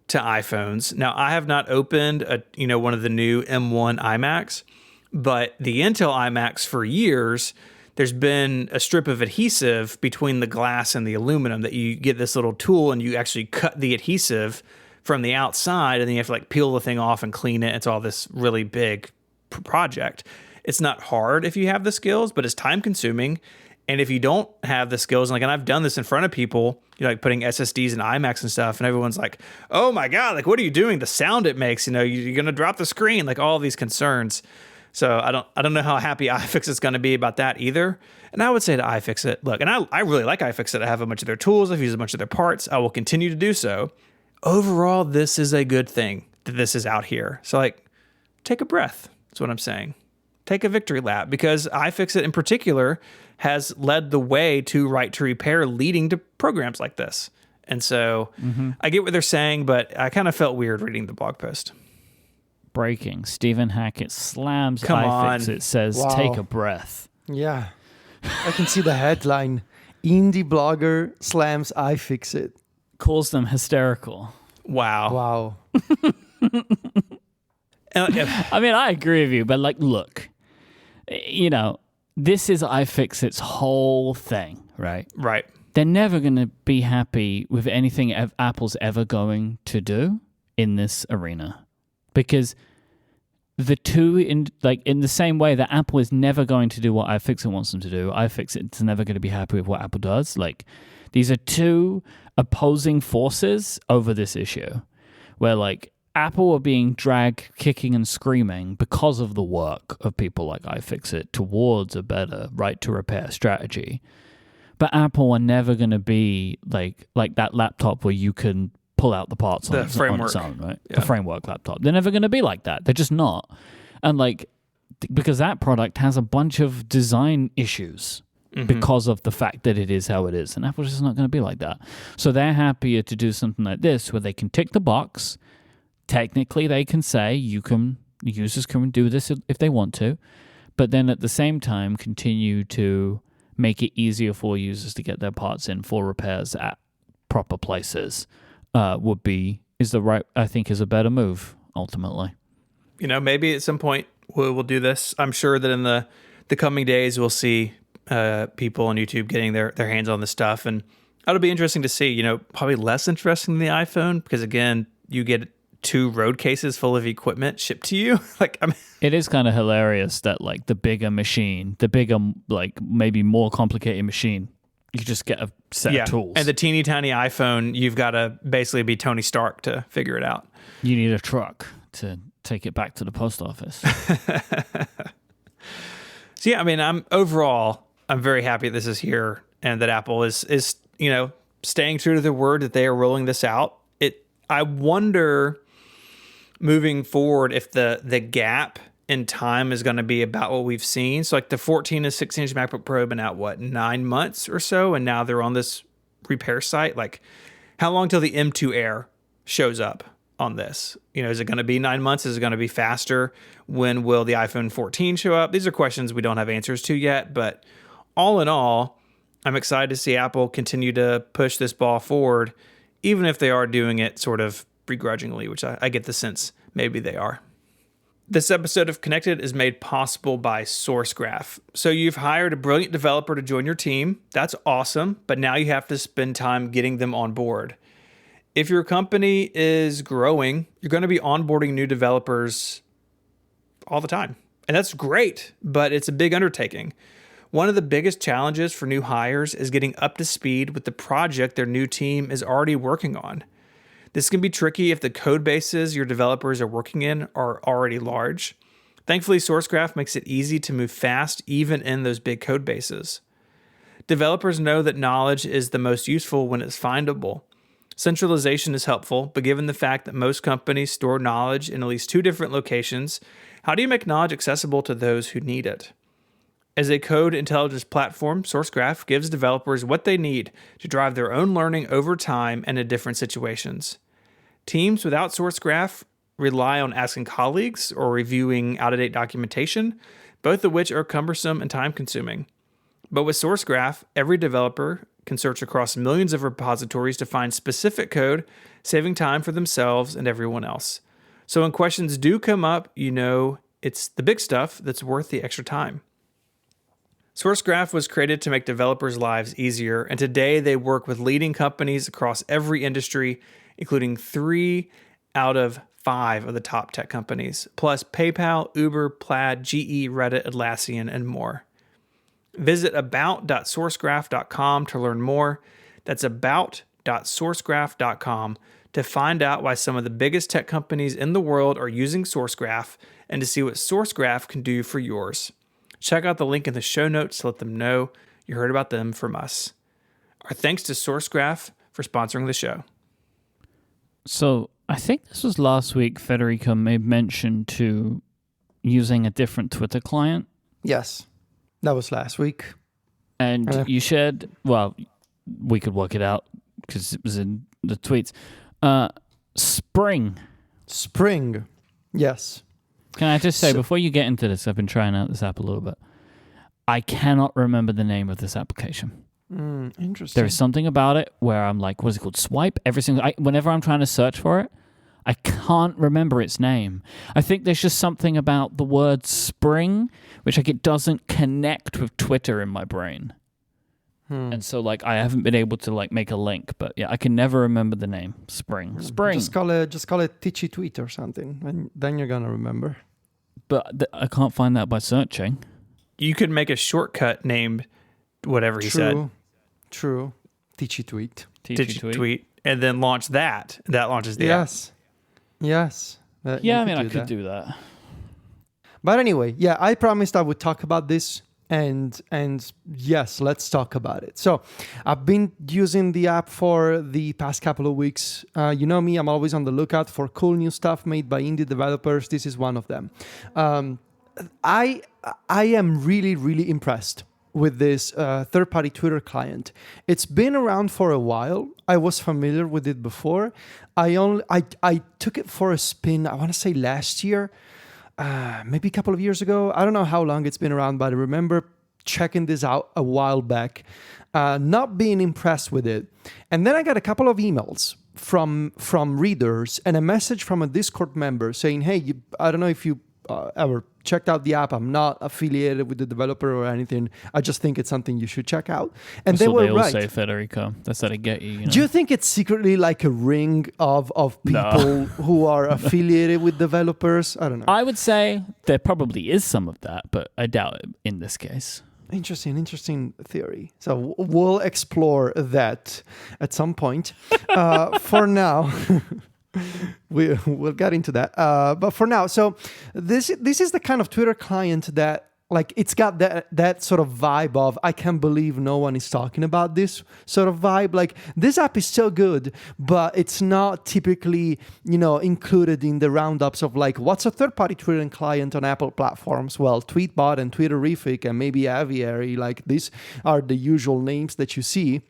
to iPhones. Now, I have not opened one of the new M1 iMacs, but the Intel iMacs for years, there's been a strip of adhesive between the glass and the aluminum that you get this little tool and you actually cut the adhesive from the outside, and then you have to like peel the thing off and clean it. It's all this really big project. It's not hard if you have the skills, but it's time consuming. And if you don't have the skills, and I've done this in front of people, like putting SSDs and iMacs and stuff, and everyone's like, oh my God, like, what are you doing? The sound it makes, you're going to drop the screen, like all these concerns. So I don't know how happy iFixit's going to be about that either. And I would say to iFixit, look, and I really like iFixit. I have a bunch of their tools. I've used a bunch of their parts. I will continue to do so. Overall, this is a good thing that this is out here. So take a breath. That's what I'm saying. Take a victory lap, because iFixit in particular has led the way to right to repair, leading to programs like this. And so I get what they're saying, but I kind of felt weird reading the blog post. Breaking. Stephen Hackett slams iFixit, says, take a breath. Yeah. I can see the headline. Indie blogger slams iFixit. Calls them hysterical. Wow. I mean, I agree with you, but look, this is iFixit's whole thing, right? Right. They're never going to be happy with anything Apple's ever going to do in this arena, because the two, in the same way that Apple is never going to do what iFixit wants them to do, iFixit's never going to be happy with what Apple does. These are two opposing forces over this issue, where Apple are being dragged kicking and screaming because of the work of people like iFixit towards a better right to repair strategy. But Apple are never going to be like that laptop where you can pull out the parts on its own, right? Yeah. The framework laptop. They're never going to be like that. They're just not. And because that product has a bunch of design issues because of the fact that it is how it is. And Apple's just not going to be like that. So they're happier to do something like this where they can tick the box. Technically, they can say users can do this if they want to, but then at the same time continue to make it easier for users to get their parts in for repairs at proper places. I think is a better move ultimately. Maybe at some point we'll do this. I'm sure that in the coming days we'll see people on YouTube getting their hands on this stuff, and that'll be interesting to see. Probably less interesting than the iPhone, because again, you get 2 road cases full of equipment shipped to you. It is kind of hilarious that the bigger machine, maybe more complicated machine, you just get a set of tools. And the teeny tiny iPhone, you've got to basically be Tony Stark to figure it out. You need a truck to take it back to the post office. So yeah, I'm very happy this is here and that Apple is staying true to the word that they are rolling this out. I wonder moving forward if the gap in time is going to be about what we've seen. So the 14 to 16-inch MacBook Pro have been out, 9 months or so, and now they're on this repair site. How long till the M2 Air shows up on this? Is it going to be 9 months? Is it going to be faster? When will the iPhone 14 show up? These are questions we don't have answers to yet, but all in all, I'm excited to see Apple continue to push this ball forward, even if they are doing it sort of begrudgingly, which I get the sense maybe they are. This episode of Connected is made possible by SourceGraph. So you've hired a brilliant developer to join your team. That's awesome, but now you have to spend time getting them on board. If your company is growing, you're going to be onboarding new developers all the time. And that's great, but it's a big undertaking. One of the biggest challenges for new hires is getting up to speed with the project their new team is already working on. This can be tricky if the code bases your developers are working in are already large. Thankfully, SourceGraph makes it easy to move fast, even in those big code bases. Developers know that knowledge is the most useful when it's findable. Centralization is helpful, but given the fact that most companies store knowledge in at least 2 different locations, how do you make knowledge accessible to those who need it? As a code intelligence platform, SourceGraph gives developers what they need to drive their own learning over time and in different situations. Teams without SourceGraph rely on asking colleagues or reviewing out-of-date documentation, both of which are cumbersome and time-consuming. But with SourceGraph, every developer can search across millions of repositories to find specific code, saving time for themselves and everyone else. So when questions do come up, you know it's the big stuff that's worth the extra time. SourceGraph was created to make developers' lives easier, and today they work with leading companies across every industry, including 3 out of 5 of the top tech companies, plus PayPal, Uber, Plaid, GE, Reddit, Atlassian, and more. Visit about.sourcegraph.com to learn more. That's about.sourcegraph.com to find out why some of the biggest tech companies in the world are using SourceGraph and to see what SourceGraph can do for yours. Check out the link in the show notes to let them know you heard about them from us. Our thanks to SourceGraph for sponsoring the show. So I think this was last week, Federico made mention to using a different Twitter client. Yes, that was last week. And you shared, well, we could work it out because it was in the tweets. Spring. Yes. Can I just say, before you get into this, I've been trying out this app a little bit. I cannot remember the name of this application. Interesting. There is something about it where I'm like, what is it called? Swipe? Whenever I'm trying to search for it, I can't remember its name. I think there's just something about the word spring, which it doesn't connect with Twitter in my brain. And so I haven't been able to make a link, but yeah, I can never remember the name. Spring. Just call it Titchy Tweet or something, and then you're gonna remember. But I can't find that by searching. You could make a shortcut named whatever he said. True. Titchy Tweet. Titchy Tweet. And then launch that. That launches the app. Yes. I could do that. But anyway, yeah, I promised I would talk about this. And yes, let's talk about it. So I've been using the app for the past couple of weeks. You know me, I'm always on the lookout for cool new stuff made by indie developers. This is one of them. I am really, really impressed with this third-party Twitter client. It's been around for a while. I was familiar with it before. I took it for a spin, I want to say last year. Maybe a couple of years ago. I don't know how long it's been around, but I remember checking this out a while back, not being impressed with it. And then I got a couple of emails from readers and a message from a Discord member saying, hey, I don't know if you ever checked out the app. I'm not affiliated with the developer or anything. I just think it's something you should check out. And they were right. Say, Federico. That's how they get you. You know? Do you think it's secretly like a ring of people who are affiliated with developers? I don't know. I would say there probably is some of that, but I doubt it in this case. Interesting theory. So we'll explore that at some point. For now... We'll get into that. But for now, so this is the kind of Twitter client that it's got that sort of vibe of I can't believe no one is talking about this sort of vibe. This app is so good, but it's not typically included in the roundups of what's a third-party Twitter client on Apple platforms. Well, Tweetbot and Twitterrific and maybe Aviary. These are the usual names that you see.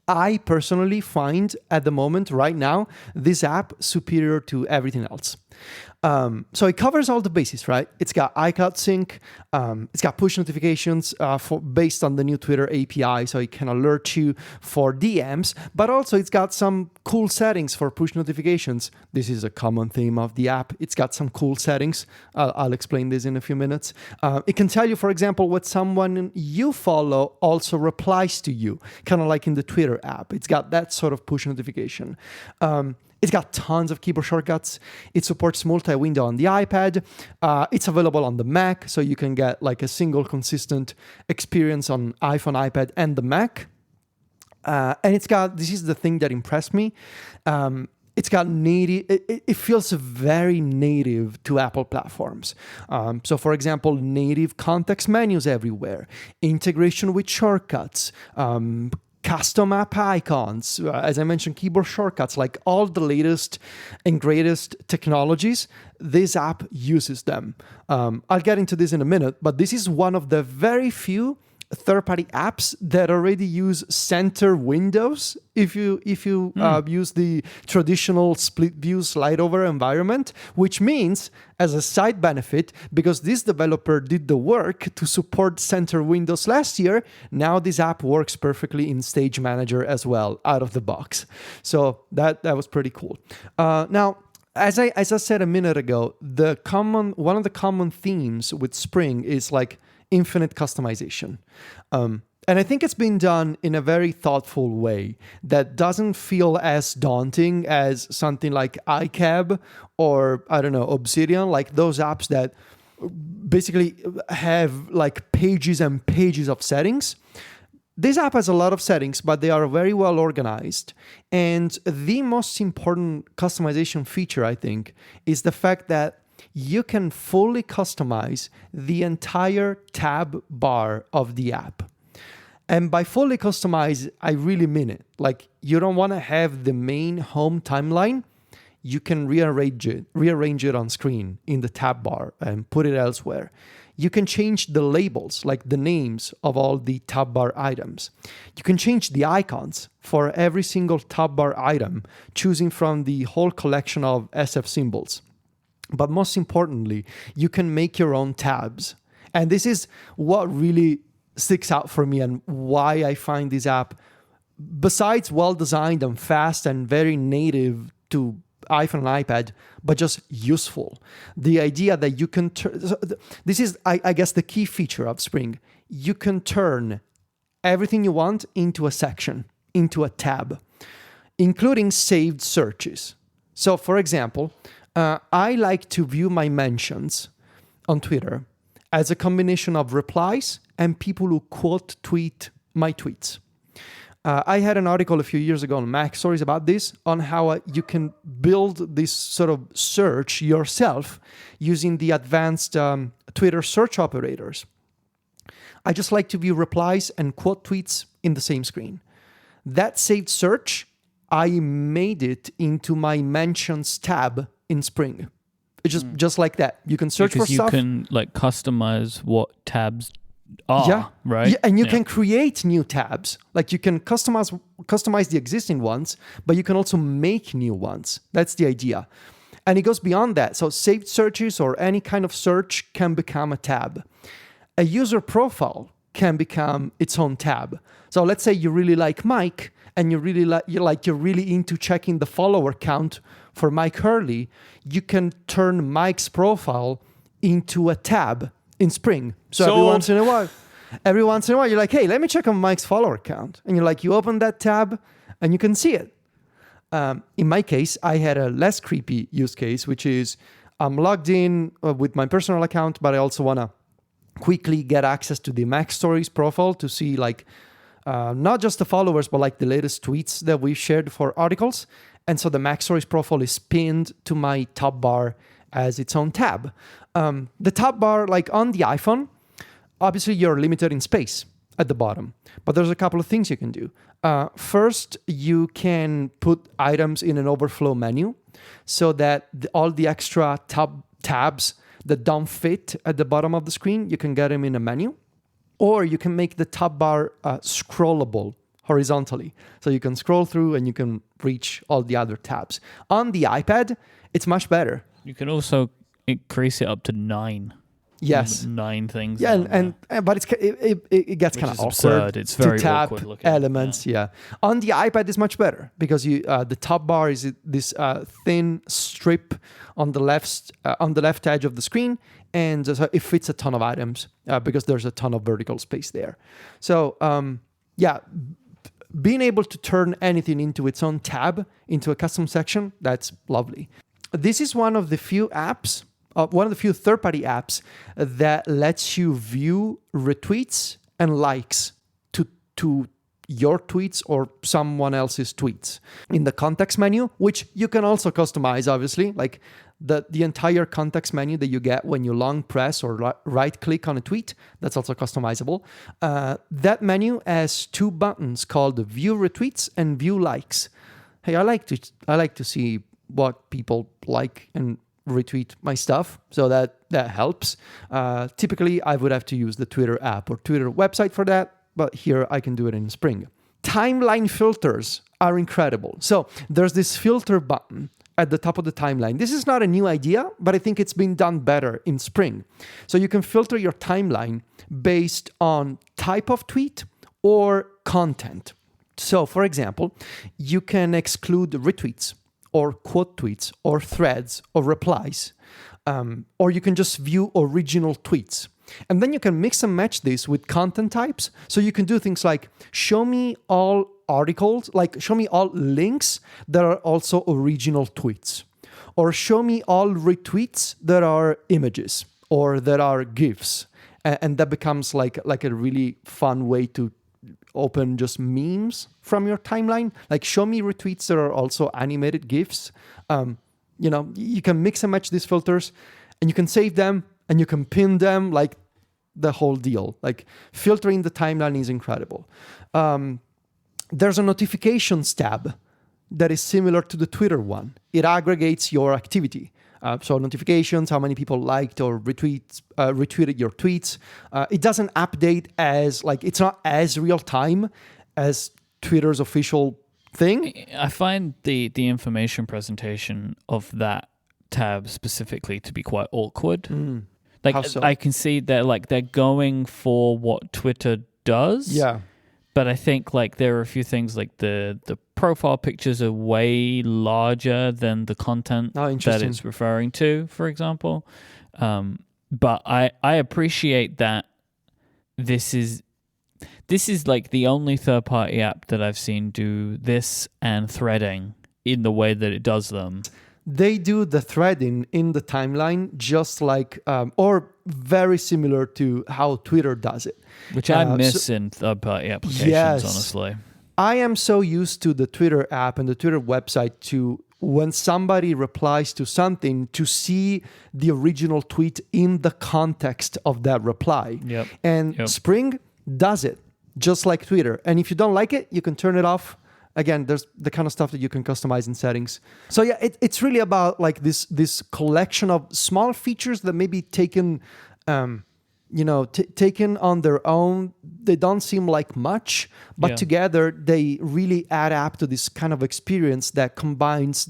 I personally find at the moment, right now, this app superior to everything else. So it covers all the bases, right? It's got iCloud sync. It's got push notifications based on the new Twitter API, so it can alert you for DMs. But also, it's got some cool settings for push notifications. This is a common theme of the app. It's got some cool settings. I'll explain this in a few minutes. It can tell you, for example, what someone you follow also replies to you, kind of like in the Twitter app. It's got that sort of push notification. It's got tons of keyboard shortcuts. It supports multi-window on the iPad. It's available on the Mac, so you can get a single consistent experience on iPhone, iPad, and the Mac. And this is the thing that impressed me. It's got native, it feels very native to Apple platforms. So for example, native context menus everywhere, integration with shortcuts, custom app icons, as I mentioned, keyboard shortcuts, like all the latest and greatest technologies, this app uses them. I'll get into this in a minute, but this is one of the very few third-party apps that already use center windows if you use the traditional split view slide over environment, which means, as a side benefit, because this developer did the work to support center windows last year, now this app works perfectly in Stage Manager as well, out of the box. So that was pretty cool. Now, as I said a minute ago, one of the common themes with Spring is like infinite customization. And I think it's been done in a very thoughtful way that doesn't feel as daunting as something like iCab or, I don't know, Obsidian, like those apps that basically have like pages and pages of settings. This app has a lot of settings, but they are very well organized. And the most important customization feature, I think, is the fact that you can fully customize the entire tab bar of the app. And by fully customize, I really mean it. Like, you don't want to have the main home timeline. You can rearrange it on screen in the tab bar and put it elsewhere. You can change the labels, like the names of all the tab bar items. You can change the icons for every single tab bar item, choosing from the whole collection of SF symbols. But most importantly, you can make your own tabs. And this is what really sticks out for me and why I find this app, besides well-designed and fast and very native to iPhone and iPad, but just useful. The idea that you can this is, I guess, the key feature of Spring. You can turn everything you want into a section, into a tab, including saved searches. So, for example, I like to view my mentions on Twitter as a combination of replies and people who quote tweet my tweets. I had an article a few years ago on Mac Stories about this, on how you can build this sort of search yourself using the advanced Twitter search operators. I just like to view replies and quote tweets in the same screen. That saved search, I made it into my mentions tab in Spring. It's just like that. You can search for stuff. You can like customize what tabs are, right? Yeah, and you can create new tabs. Like you can customize the existing ones, but you can also make new ones. That's the idea. And it goes beyond that. So saved searches or any kind of search can become a tab. A user profile can become its own tab. So let's say you really like Mike and you're really into checking the follower count for Mike Hurley, you can turn Mike's profile into a tab in Spring. So every once in a while, you're like, hey, let me check on Mike's follower count. And you open that tab and you can see it. In my case, I had a less creepy use case, which is I'm logged in with my personal account, but I also want to quickly get access to the Mac Stories profile to see not just the followers, but the latest tweets that we shared for articles. And so the Mac Stories profile is pinned to my top bar as its own tab. The top bar, on the iPhone, obviously you're limited in space at the bottom, but there's a couple of things you can do. First, you can put items in an overflow menu so that all the extra tabs that don't fit at the bottom of the screen, you can get them in a menu. Or you can make the top bar scrollable horizontally. So you can scroll through and you can reach all the other tabs. On the iPad, it's much better. You can also increase it up to 9. Yes. 9 things. Yeah, but it gets kind of awkward. Absurd. It's very to tap awkward looking. elements. Yeah. On the iPad is much better because the top bar is this thin strip on the left edge of the screen, and so it fits a ton of items because there's a ton of vertical space there. So being able to turn anything into its own tab, into a custom section, that's lovely. This is one of the few apps. One of the few third-party apps that lets you view retweets and likes to your tweets or someone else's tweets. In the context menu, which you can also customize, obviously, like the entire context menu that you get when you long press or right click on a tweet, that's also customizable. That menu has two buttons called View Retweets and View Likes. Hey, I like to see what people like and retweet my stuff, so that helps. Typically, I would have to use the Twitter app or Twitter website for that, but here I can do it in Spring. Timeline filters are incredible. So there's this filter button at the top of the timeline. This is not a new idea, but I think it's been done better in Spring. So you can filter your timeline based on type of tweet or content. So, for example, you can exclude retweets or quote tweets or threads or replies, or you can just view original tweets. And then you can mix and match this with content types. So you can do things like show me all articles, like show me all links that are also original tweets, or show me all retweets that are images or that are GIFs. And that becomes like a really fun way to open just memes from your timeline. Like show me retweets that are also animated GIFs. You can mix and match these filters and you can save them and you can pin them, like the whole deal. Like filtering the timeline is incredible. There's a notifications tab that is similar to the Twitter one. It aggregates your activity. So notifications, how many people liked or retweeted your tweets. It doesn't update it's not as real time as Twitter's official thing. I find the information presentation of that tab specifically to be quite awkward. How so? I can see that they're going for what Twitter does. Yeah. But I think there are a few things like the profile pictures are way larger than the content that it's referring to, for example. But I appreciate that this is like the only third-party app that I've seen do this and threading in the way that it does them. They do the threading in the timeline just like, or very similar to how Twitter does it. Which I miss in third-party applications, honestly. I am so used to the Twitter app and the Twitter website to when somebody replies to something to see the original tweet in the context of that reply. Yep. And Spring does it just like Twitter. And if you don't like it, you can turn it off. Again, there's the kind of stuff that you can customize in settings. So yeah, it's really about like this collection of small features that may be taken, taken on their own. They don't seem like much, but together they really add up to this kind of experience that combines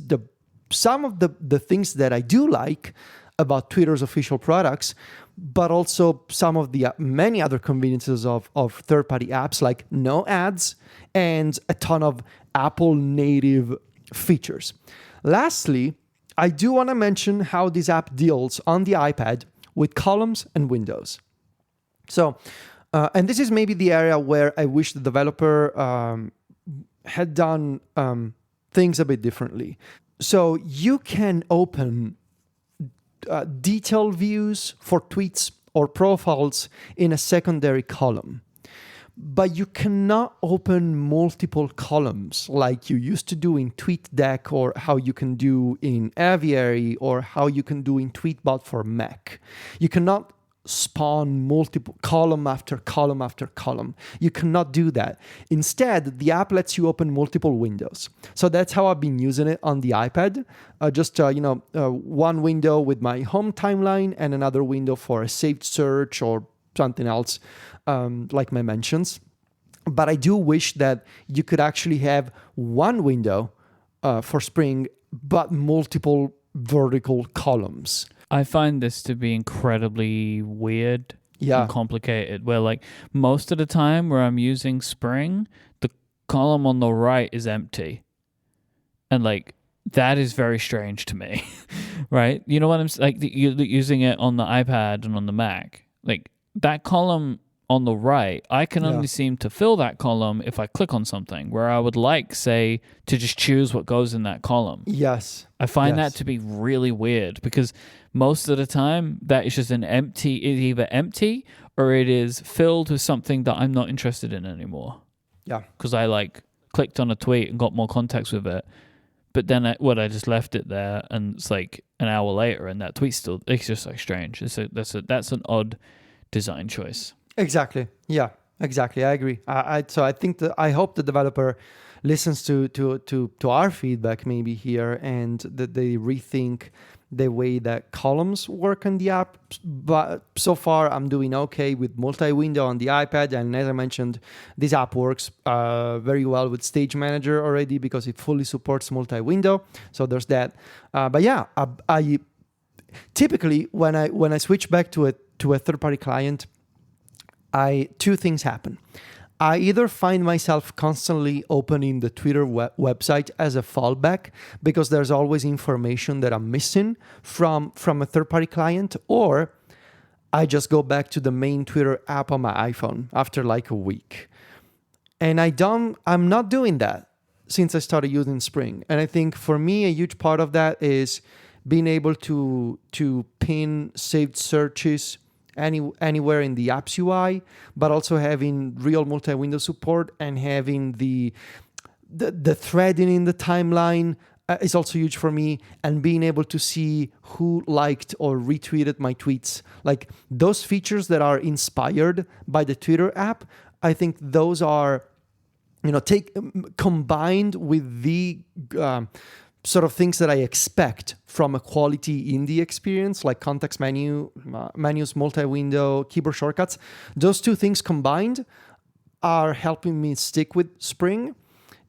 some of the things that I do like about Twitter's official products, but also some of the many other conveniences of third-party apps like no ads and a ton of Apple native features. Lastly, I do want to mention how this app deals on the iPad with columns and windows. So, and this is maybe the area where I wish the developer had done things a bit differently. So you can open detail views for tweets or profiles in a secondary column. But you cannot open multiple columns like you used to do in TweetDeck or how you can do in Aviary or how you can do in Tweetbot for Mac. You cannot spawn multiple column after column after column. You cannot do that. Instead, the app lets you open multiple windows. So that's how I've been using it on the iPad. One window with my home timeline and another window for a saved search or something else, like my mentions. But I do wish that you could actually have one window for Spring, but multiple vertical columns. I find this to be incredibly weird and complicated, where most of the time where I'm using Spring, the column on the right is empty. And that is very strange to me, right? You know what I'm saying? You're using it on the iPad and on the Mac. That column on the right, I can only seem to fill that column if I click on something, where I would say, to just choose what goes in that column. Yes. I find that to be really weird because most of the time that is just it's either empty or it is filled with something that I'm not interested in anymore. Yeah. Because I like clicked on a tweet and got more context with it. But then I just left it there, and it's like an hour later, and that tweet's still, it's just like strange. That's an odd design choice. Exactly. Yeah, exactly. I agree. So I think that I hope the developer listens to our feedback maybe here, and that they rethink the way that columns work on the app. But so far I'm doing okay with multi-window on the iPad, and as I mentioned, this app works very well with Stage Manager already because it fully supports multi-window. So there's that. But yeah, I typically when I switch back to a third-party client, two things happen. I either find myself constantly opening the Twitter website as a fallback because there's always information that I'm missing from a third-party client, or I just go back to the main Twitter app on my iPhone after like a week. And I'm not doing that since I started using Spring. And I think for me, a huge part of that is being able to pin saved searches anywhere in the apps UI, but also having real multi-window support and having the threading in the timeline is also huge for me, and being able to see who liked or retweeted my tweets. Like those features that are inspired by the Twitter app, I think those are, combined with the sort of things that I expect from a quality indie experience, like context menus, multi-window, keyboard shortcuts. Those two things combined are helping me stick with Spring.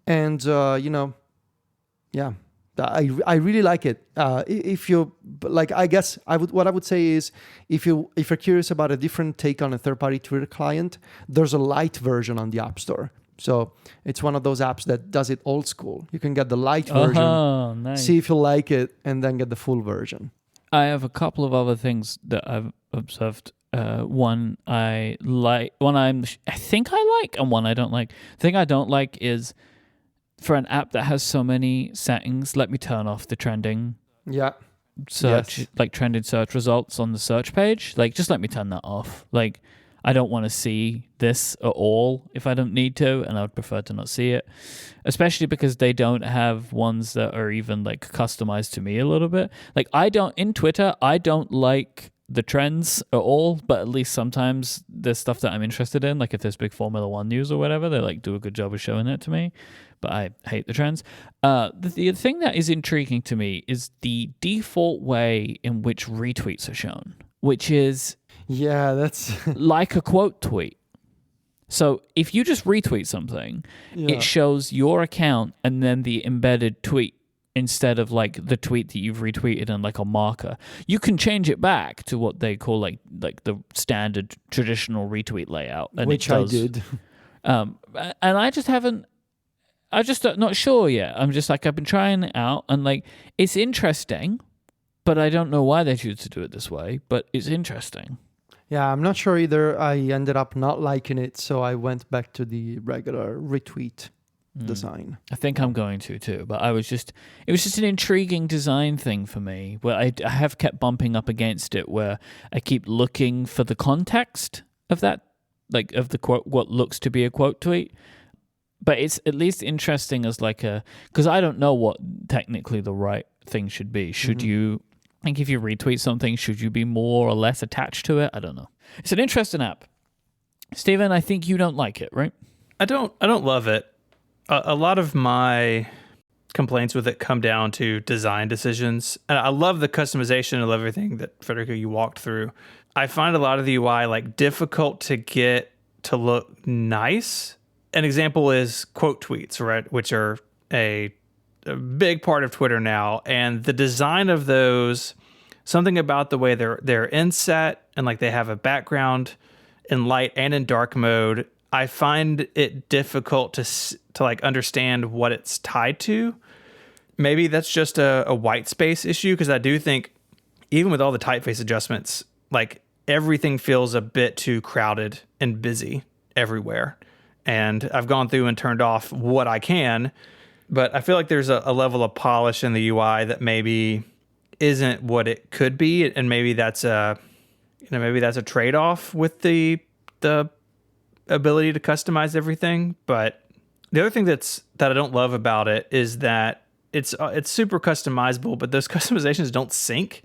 And, yeah, I really like it. If you like, I guess what I would say is if you're curious about a different take on a third-party Twitter client, there's a light version on the App Store. So it's one of those apps that does it old school. You can get the light version, nice. See if you like it, and then get the full version. I have a couple of other things that I've observed. One I like, I think I like, and one I don't like. The thing I don't like is for an app that has so many settings, let me turn off the trending search, yes. Like trending search results on the search page. Like, just let me turn that off. Like, I don't want to see this at all if I don't need to, and I would prefer to not see it, especially because they don't have ones that are even like customized to me a little bit. Like in Twitter, I don't like the trends at all, but at least sometimes there's stuff that I'm interested in. Like if there's big Formula One news or whatever, they like do a good job of showing it to me, but I hate the trends. The thing that is intriguing to me is the default way in which retweets are shown, which is that's like a quote tweet. So if you just retweet something, it shows your account and then the embedded tweet instead of like the tweet that you've retweeted and like a marker. You can change it back to what they call like the standard traditional retweet layout, and which I did. And I just haven't. I'm just not sure yet. I'm just like, I've been trying it out, and like it's interesting, but I don't know why they choose to do it this way. But it's interesting. Yeah, I'm not sure either. I ended up not liking it, so I went back to the regular retweet design. I think I'm going to too, but it was just an intriguing design thing for me, where I have kept bumping up against it, where I keep looking for the context of that, like of the quote, what looks to be a quote tweet. But it's at least interesting as like because I don't know what technically the right thing should be. Should you, I think if you retweet something, should you be more or less attached to it? I don't know. It's an interesting app. Steven, I think you don't like it, right? I don't love it. A lot of my complaints with it come down to design decisions. And I love the customization of everything that Federico, you walked through. I find a lot of the UI like difficult to get to look nice. An example is quote tweets, right? Which are a big part of Twitter now. And the design of those, something about the way they're inset and like they have a background in light and in dark mode, I find it difficult to like understand what it's tied to. Maybe that's just a white space issue, because I do think even with all the typeface adjustments, like everything feels a bit too crowded and busy everywhere. And I've gone through and turned off what I can, but I feel like there's a level of polish in the UI that maybe isn't what it could be, and maybe that's a trade-off with the ability to customize everything, but the other thing that I don't love about it is that it's super customizable, but those customizations don't sync.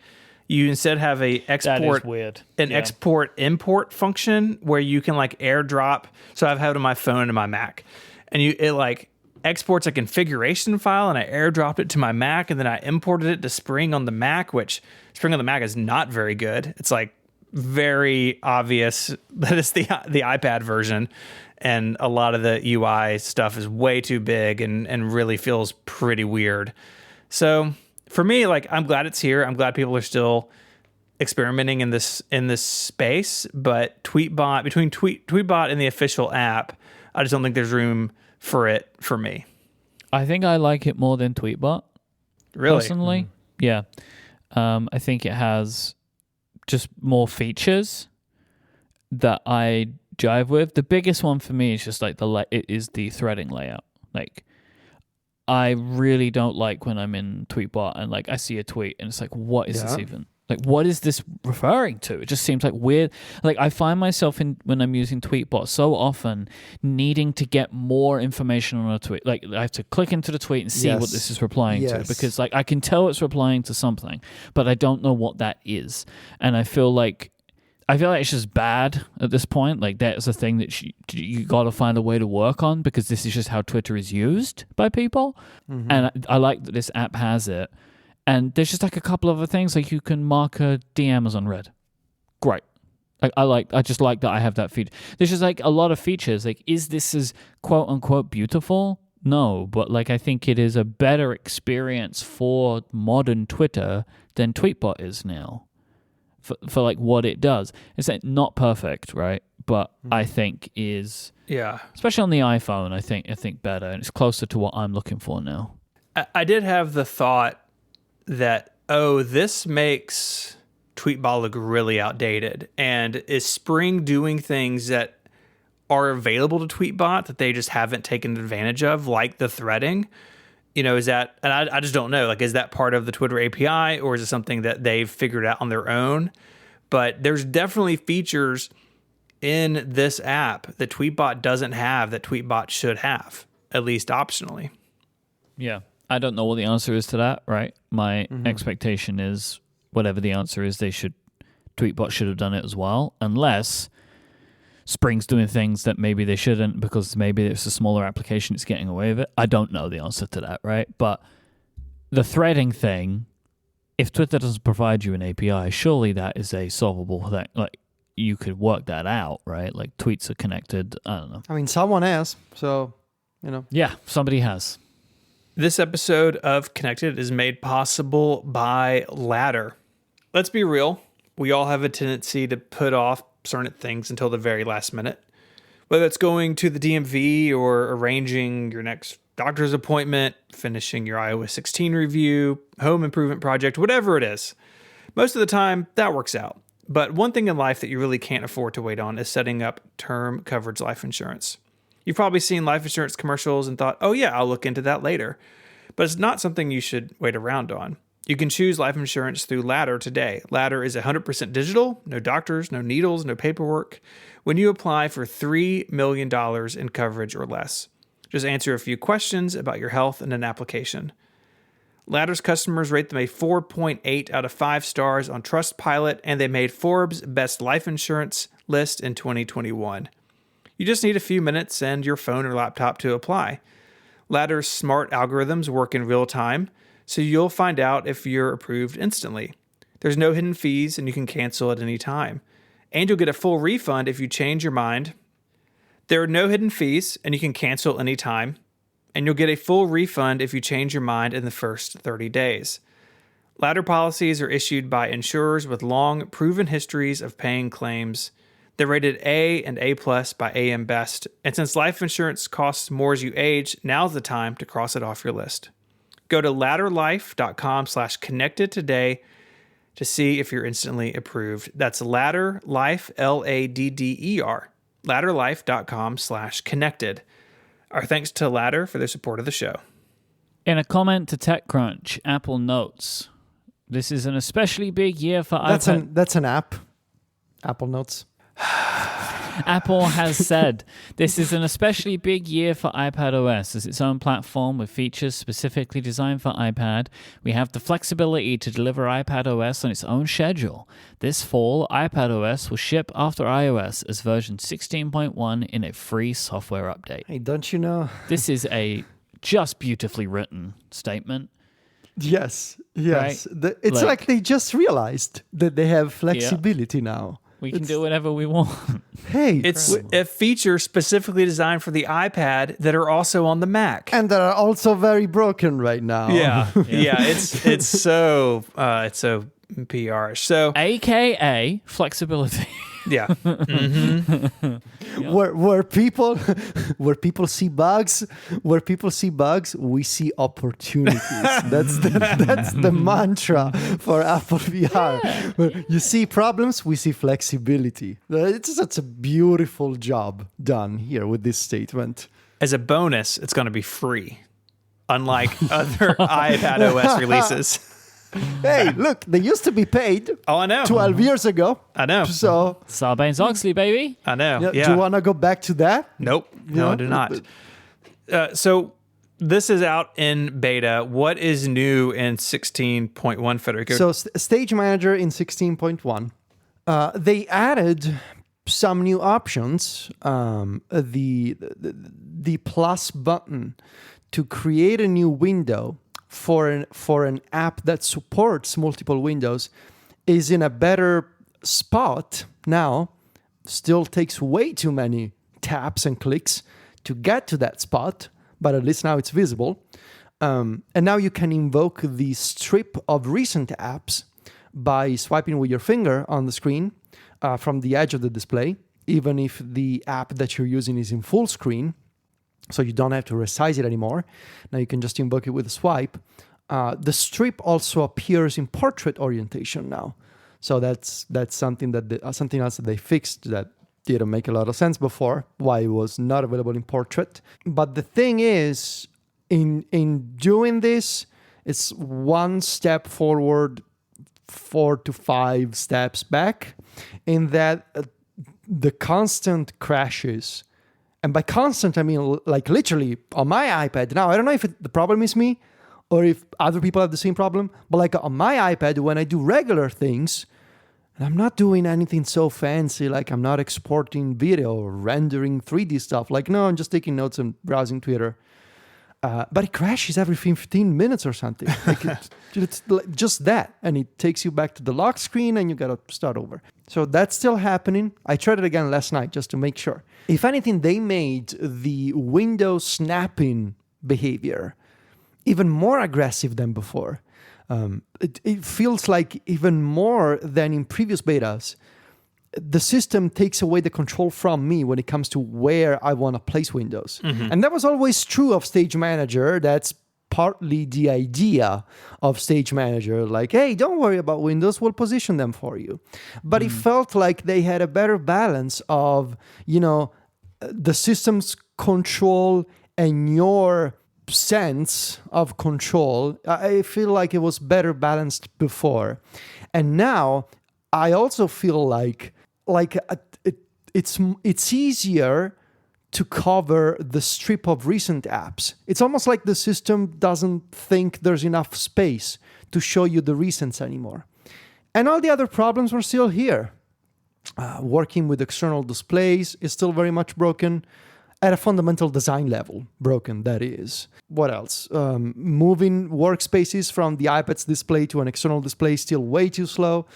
You instead have a export, that is weird. Export import function where you can like airdrop. So I've had it on my phone and my Mac, and it like exports a configuration file, and I airdropped it to my Mac, and then I imported it to Spring on the Mac, which Spring on the Mac is not very good. It's like very obvious that it's the iPad version, and a lot of the UI stuff is way too big and really feels pretty weird. So for me, like, I'm glad it's here. I'm glad people are still experimenting in this space, but Tweetbot, between Tweetbot and the official app, I just don't think there's room for it for me. I think I like it more than Tweetbot. Really? Personally. Yeah. I think it has just more features that I jive with. The biggest one for me is just like it is the threading layout. Like, I really don't like when I'm in Tweetbot and like I see a tweet and it's like, what is this even? Like, what is this referring to? It just seems like weird. Like, I find myself when I'm using Tweetbot so often needing to get more information on a tweet. Like, I have to click into the tweet and see what this is replying to, because like I can tell it's replying to something, but I don't know what that is. And I feel like it's just bad at this point. Like, that's a thing that you got to find a way to work on, because this is just how Twitter is used by people. Mm-hmm. And I like that this app has it. And there's just like a couple of other things, like you can mark a DM as unread. Great. Like, I just like that I have that feature. There's just like a lot of features. Like, is this as quote unquote beautiful? No, but like I think it is a better experience for modern Twitter than Tweetbot is now. For like what it does. It's like not perfect, right? But I think is, especially on the iPhone, I think better, and it's closer to what I'm looking for now. I did have the thought that, this makes Tweetbot look really outdated, and is Spring doing things that are available to Tweetbot that they just haven't taken advantage of, like the threading? You know, is that, and I just don't know, like, is that part of the Twitter API, or is it something that they've figured out on their own? But there's definitely features in this app that Tweetbot doesn't have that Tweetbot should have, at least optionally. Yeah. I don't know what the answer is to that, right? My expectation is whatever the answer is, Tweetbot should have done it as well, unless Spring's doing things that maybe they shouldn't, because maybe it's a smaller application, it's getting away with it. I don't know the answer to that, right? But the threading thing, if Twitter doesn't provide you an API, surely that is a solvable thing. Like, you could work that out, right? Like, tweets are connected. I don't know. I mean, someone has, so, you know. Yeah, somebody has. This episode of Connected is made possible by Ladder. Let's be real. We all have a tendency to put off certain things until the very last minute. Whether it's going to the DMV or arranging your next doctor's appointment, finishing your iOS 16 review, home improvement project, whatever it is. Most of the time, that works out. But one thing in life that you really can't afford to wait on is setting up term coverage life insurance. You've probably seen life insurance commercials and thought, oh yeah, I'll look into that later. But it's not something you should wait around on. You can choose life insurance through Ladder today. Ladder is 100% digital, no doctors, no needles, no paperwork. When you apply for $3 million in coverage or less, just answer a few questions about your health in an application. Ladder's customers rate them a 4.8 out of 5 stars on Trustpilot, and they made Forbes' best life insurance list in 2021. You just need a few minutes and your phone or laptop to apply. Ladder's smart algorithms work in real time, so you'll find out if you're approved instantly. There's no hidden fees, and you can cancel at any time. And you'll get a full refund if you change your mind. There are no hidden fees, and you can cancel anytime. And you'll get a full refund if you change your mind in the first 30 days. Ladder policies are issued by insurers with long, proven histories of paying claims. They're rated A and A+ by AM Best. And since life insurance costs more as you age, now's the time to cross it off your list. Go to ladderlife.com/connected today to see if you're instantly approved. That's Ladderlife, LADDER. Ladderlife.com/connected. Our thanks to Ladder for their support of the show. In a comment to TechCrunch, Apple notes, this is an especially big year for iPad. That's an app. Apple Notes. Apple has said this is an especially big year for iPadOS as its own platform with features specifically designed for iPad. We have the flexibility to deliver iPadOS on its own schedule. This fall, iPadOS will ship after iOS as version 16.1 in a free software update. Hey, don't you know? This is a just beautifully written statement. Yes. Right? It's like they just realized that they have flexibility now. We can do whatever we want. Hey, It's a feature specifically designed for the iPad that are also on the Mac. and that are also very broken right now. Yeah. It's so PR. So AKA flexibility. yeah. Where people see bugs, we see opportunities. That's the mantra for Apple VR. Where you see problems, we see flexibility. It's such a beautiful job done here with this statement. As a bonus, it's going to be free, unlike other iPad OS releases. Hey, look, they used to be paid Oh, I know. 12 years ago. I know. So, Sarbanes-Oxley, baby. I know. do you want to go back to that? Nope. No, I do not. So this is out in beta. What is new in 16.1, Federico? So Stage Manager in 16.1, they added some new options. The plus button to create a new window for an app that supports multiple windows is in a better spot now. Still takes way too many taps and clicks to get to that spot, but at least now it's visible. And now you can invoke the strip of recent apps by swiping with your finger on the screen from the edge of the display, even if the app that you're using is in full screen. So you don't have to resize it anymore. Now you can just invoke it with a swipe. The strip also appears in portrait orientation now. So that's something that something else that they fixed that didn't make a lot of sense before, why it was not available in portrait. But the thing is, in doing this, it's one step forward, 4 to 5 steps back, in that the constant crashes. And by constant, I mean like literally on my iPad. Now, I don't know if the problem is me or if other people have the same problem, but like on my iPad, when I do regular things, and I'm not doing anything so fancy, like I'm not exporting video or rendering 3D stuff. Like, no, I'm just taking notes and browsing Twitter. But it crashes every 15 minutes or something. Like it's like just that. And it takes you back to the lock screen and you got to start over. So that's still happening. I tried it again last night just to make sure. If anything, they made the window snapping behavior even more aggressive than before. It feels like even more than in previous betas. The system takes away the control from me when it comes to where I want to place windows. Mm-hmm. And that was always true of Stage Manager. That's partly the idea of Stage Manager. Like, hey, don't worry about windows, we'll position them for you. But it felt like they had a better balance of, the system's control and your sense of control. I feel like it was better balanced before. And now I also feel like it's easier to cover the strip of recent apps. It's almost like the system doesn't think there's enough space to show you the recents anymore. And all the other problems are still here. Working with external displays is still very much broken. At a fundamental design level, broken, that is. What else? Moving workspaces from the iPad's display to an external display is still way too slow.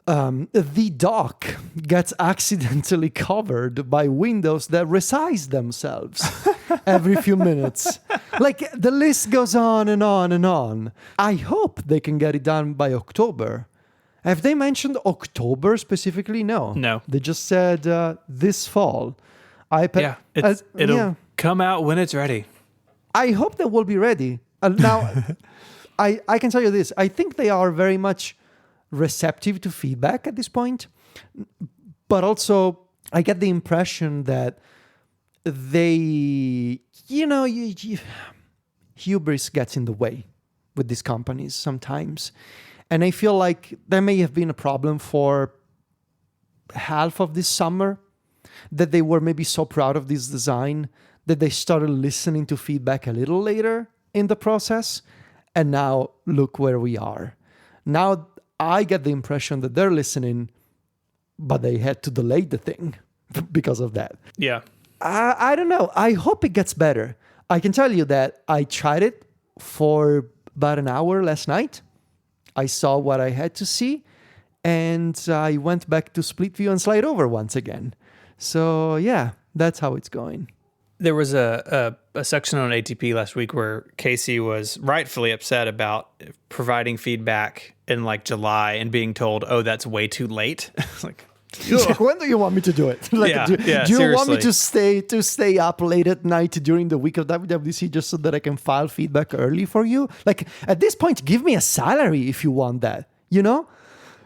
The dock gets accidentally covered by windows that resize themselves every few minutes. Like, the list goes on and on and on. I hope they can get it done by October. Have they mentioned October specifically? No. No. They just said this fall. iPad. Yeah, it'll come out when it's ready. I hope they will be ready. Now, I can tell you this. I think they are very much receptive to feedback at this point. But also, I get the impression that they, hubris gets in the way with these companies sometimes. And I feel like there may have been a problem for half of this summer. that they were maybe so proud of this design that they started listening to feedback a little later in the process. And now look where we are. Now I get the impression that they're listening, but they had to delay the thing because of that. Yeah. I don't know. I hope it gets better. I can tell you that I tried it for about an hour last night. I saw what I had to see, and I went back to split view and slide over once again. So yeah, that's how it's going. There was a section on ATP last week where Casey was rightfully upset about providing feedback in like July and being told, "Oh, that's way too late." Like, when do you want me to do it? Like, do you want me to stay up late at night during the week of WWDC just so that I can file feedback early for you? Like, at this point, give me a salary if you want that, you know?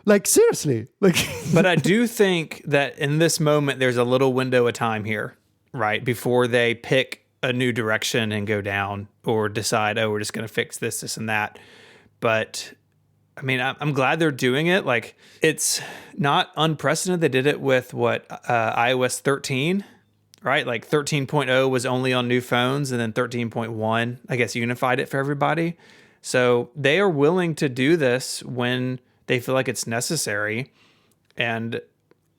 Like, seriously. Like, but I do think that in this moment, there's a little window of time here, right? Before they pick a new direction and go down or decide, oh, we're just going to fix this, this, and that. But I mean, I'm glad they're doing it. Like, it's not unprecedented. They did it with iOS 13, right? Like 13.0 was only on new phones, and then 13.1, I guess, unified it for everybody. So they are willing to do this when they feel like it's necessary. And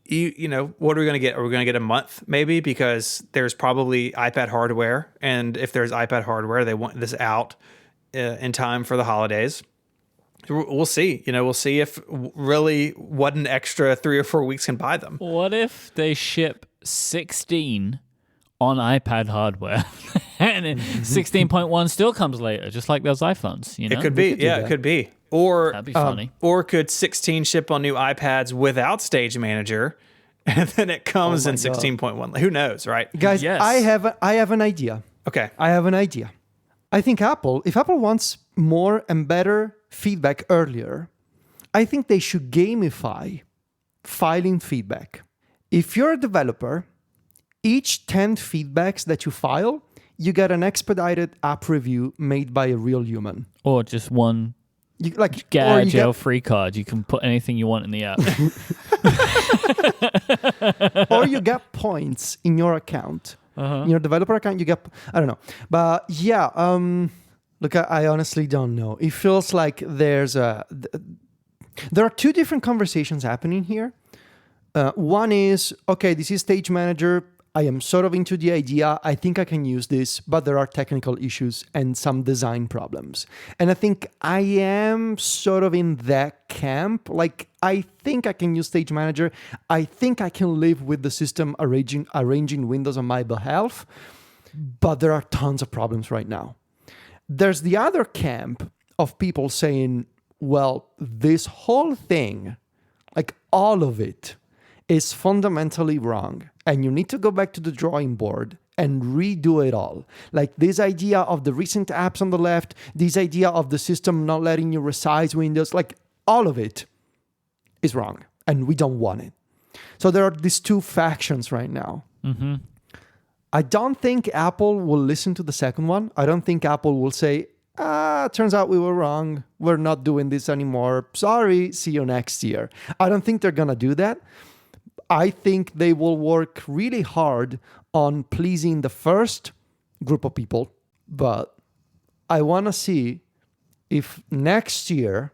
you know, what are we going to get? Are we going to get a month maybe? Because there's probably iPad hardware. And if there's iPad hardware, they want this out in time for the holidays. We'll see. You know, we'll see if really what an extra 3 or 4 weeks can buy them. What if they ship 16 on iPad hardware and 16.1 still comes later, just like those iPhones? You know, it could be. Yeah, it could be. Or that'd be funny. Or could 16 ship on new iPads without Stage Manager, and then it comes in 16.1? Who knows, right? Guys, yes. I have an idea. Okay. I have an idea. I think if Apple wants more and better feedback earlier, I think they should gamify filing feedback. If you're a developer, each 10 feedbacks that you file, you get an expedited app review made by a real human. Or just one jail-free card. You can put anything you want in the app. Or you get points in your account. In your developer account, you get, I don't know. But yeah, look, I honestly don't know. It feels like there are two different conversations happening here. One is, okay, this is Stage Manager. I am sort of into the idea. I think I can use this, but there are technical issues and some design problems. And I think I am sort of in that camp. Like, I think I can use Stage Manager. I think I can live with the system arranging windows on my behalf, but there are tons of problems right now. There's the other camp of people saying, well, this whole thing, like all of it, is fundamentally wrong. And you need to go back to the drawing board and redo it all. Like this idea of the recent apps on the left, this idea of the system not letting you resize windows, like all of it is wrong. And we don't want it. So there are these two factions right now. Mm-hmm. I don't think Apple will listen to the second one. I don't think Apple will say, turns out we were wrong. We're not doing this anymore. Sorry, see you next year. I don't think they're going to do that. I think they will work really hard on pleasing the first group of people. But I want to see if next year,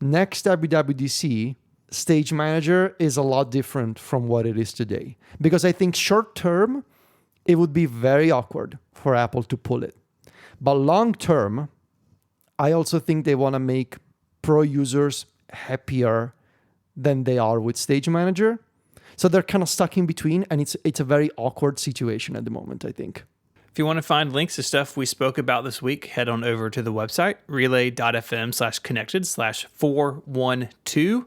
next WWDC, Stage Manager is a lot different from what it is today. Because I think short term, it would be very awkward for Apple to pull it. But long term, I also think they want to make pro users happier than they are with Stage Manager. So they're kind of stuck in between, and it's a very awkward situation at the moment, I think. If you want to find links to stuff we spoke about this week, head on over to the website, relay.fm/connected/412.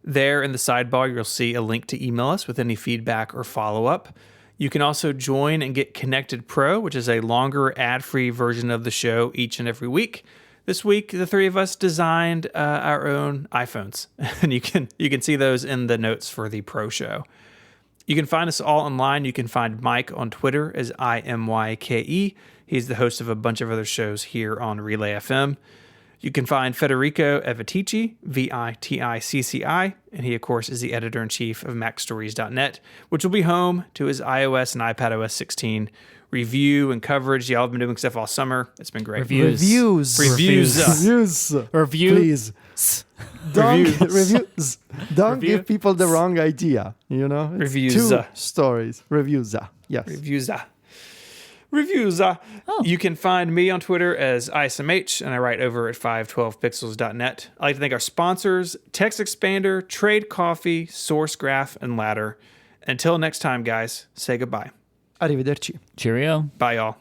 There in the sidebar, you'll see a link to email us with any feedback or follow-up. You can also join and get Connected Pro, which is a longer ad-free version of the show each and every week. This week, the three of us designed our own iPhones, and you can see those in the notes for the Pro Show. You can find us all online. You can find Mike on Twitter as IMYKE. He's the host of a bunch of other shows here on Relay FM. You can find Federico Evitici, Viticci, and he, of course, is the editor-in-chief of MacStories.net, which will be home to his iOS and iPadOS 16 review and coverage. Y'all have been doing stuff all summer. It's been great. Reviews. Please. Don't give people the wrong idea. You know, it's Reviews. 2 stories. Reviews. Yes. Reviews. You can find me on Twitter as ISMH, and I write over at 512pixels.net. I'd like to thank our sponsors, Text Expander, Trade Coffee, SourceGraph, and Ladder. Until next time, guys, say goodbye. Arrivederci. Cheerio. Bye, y'all.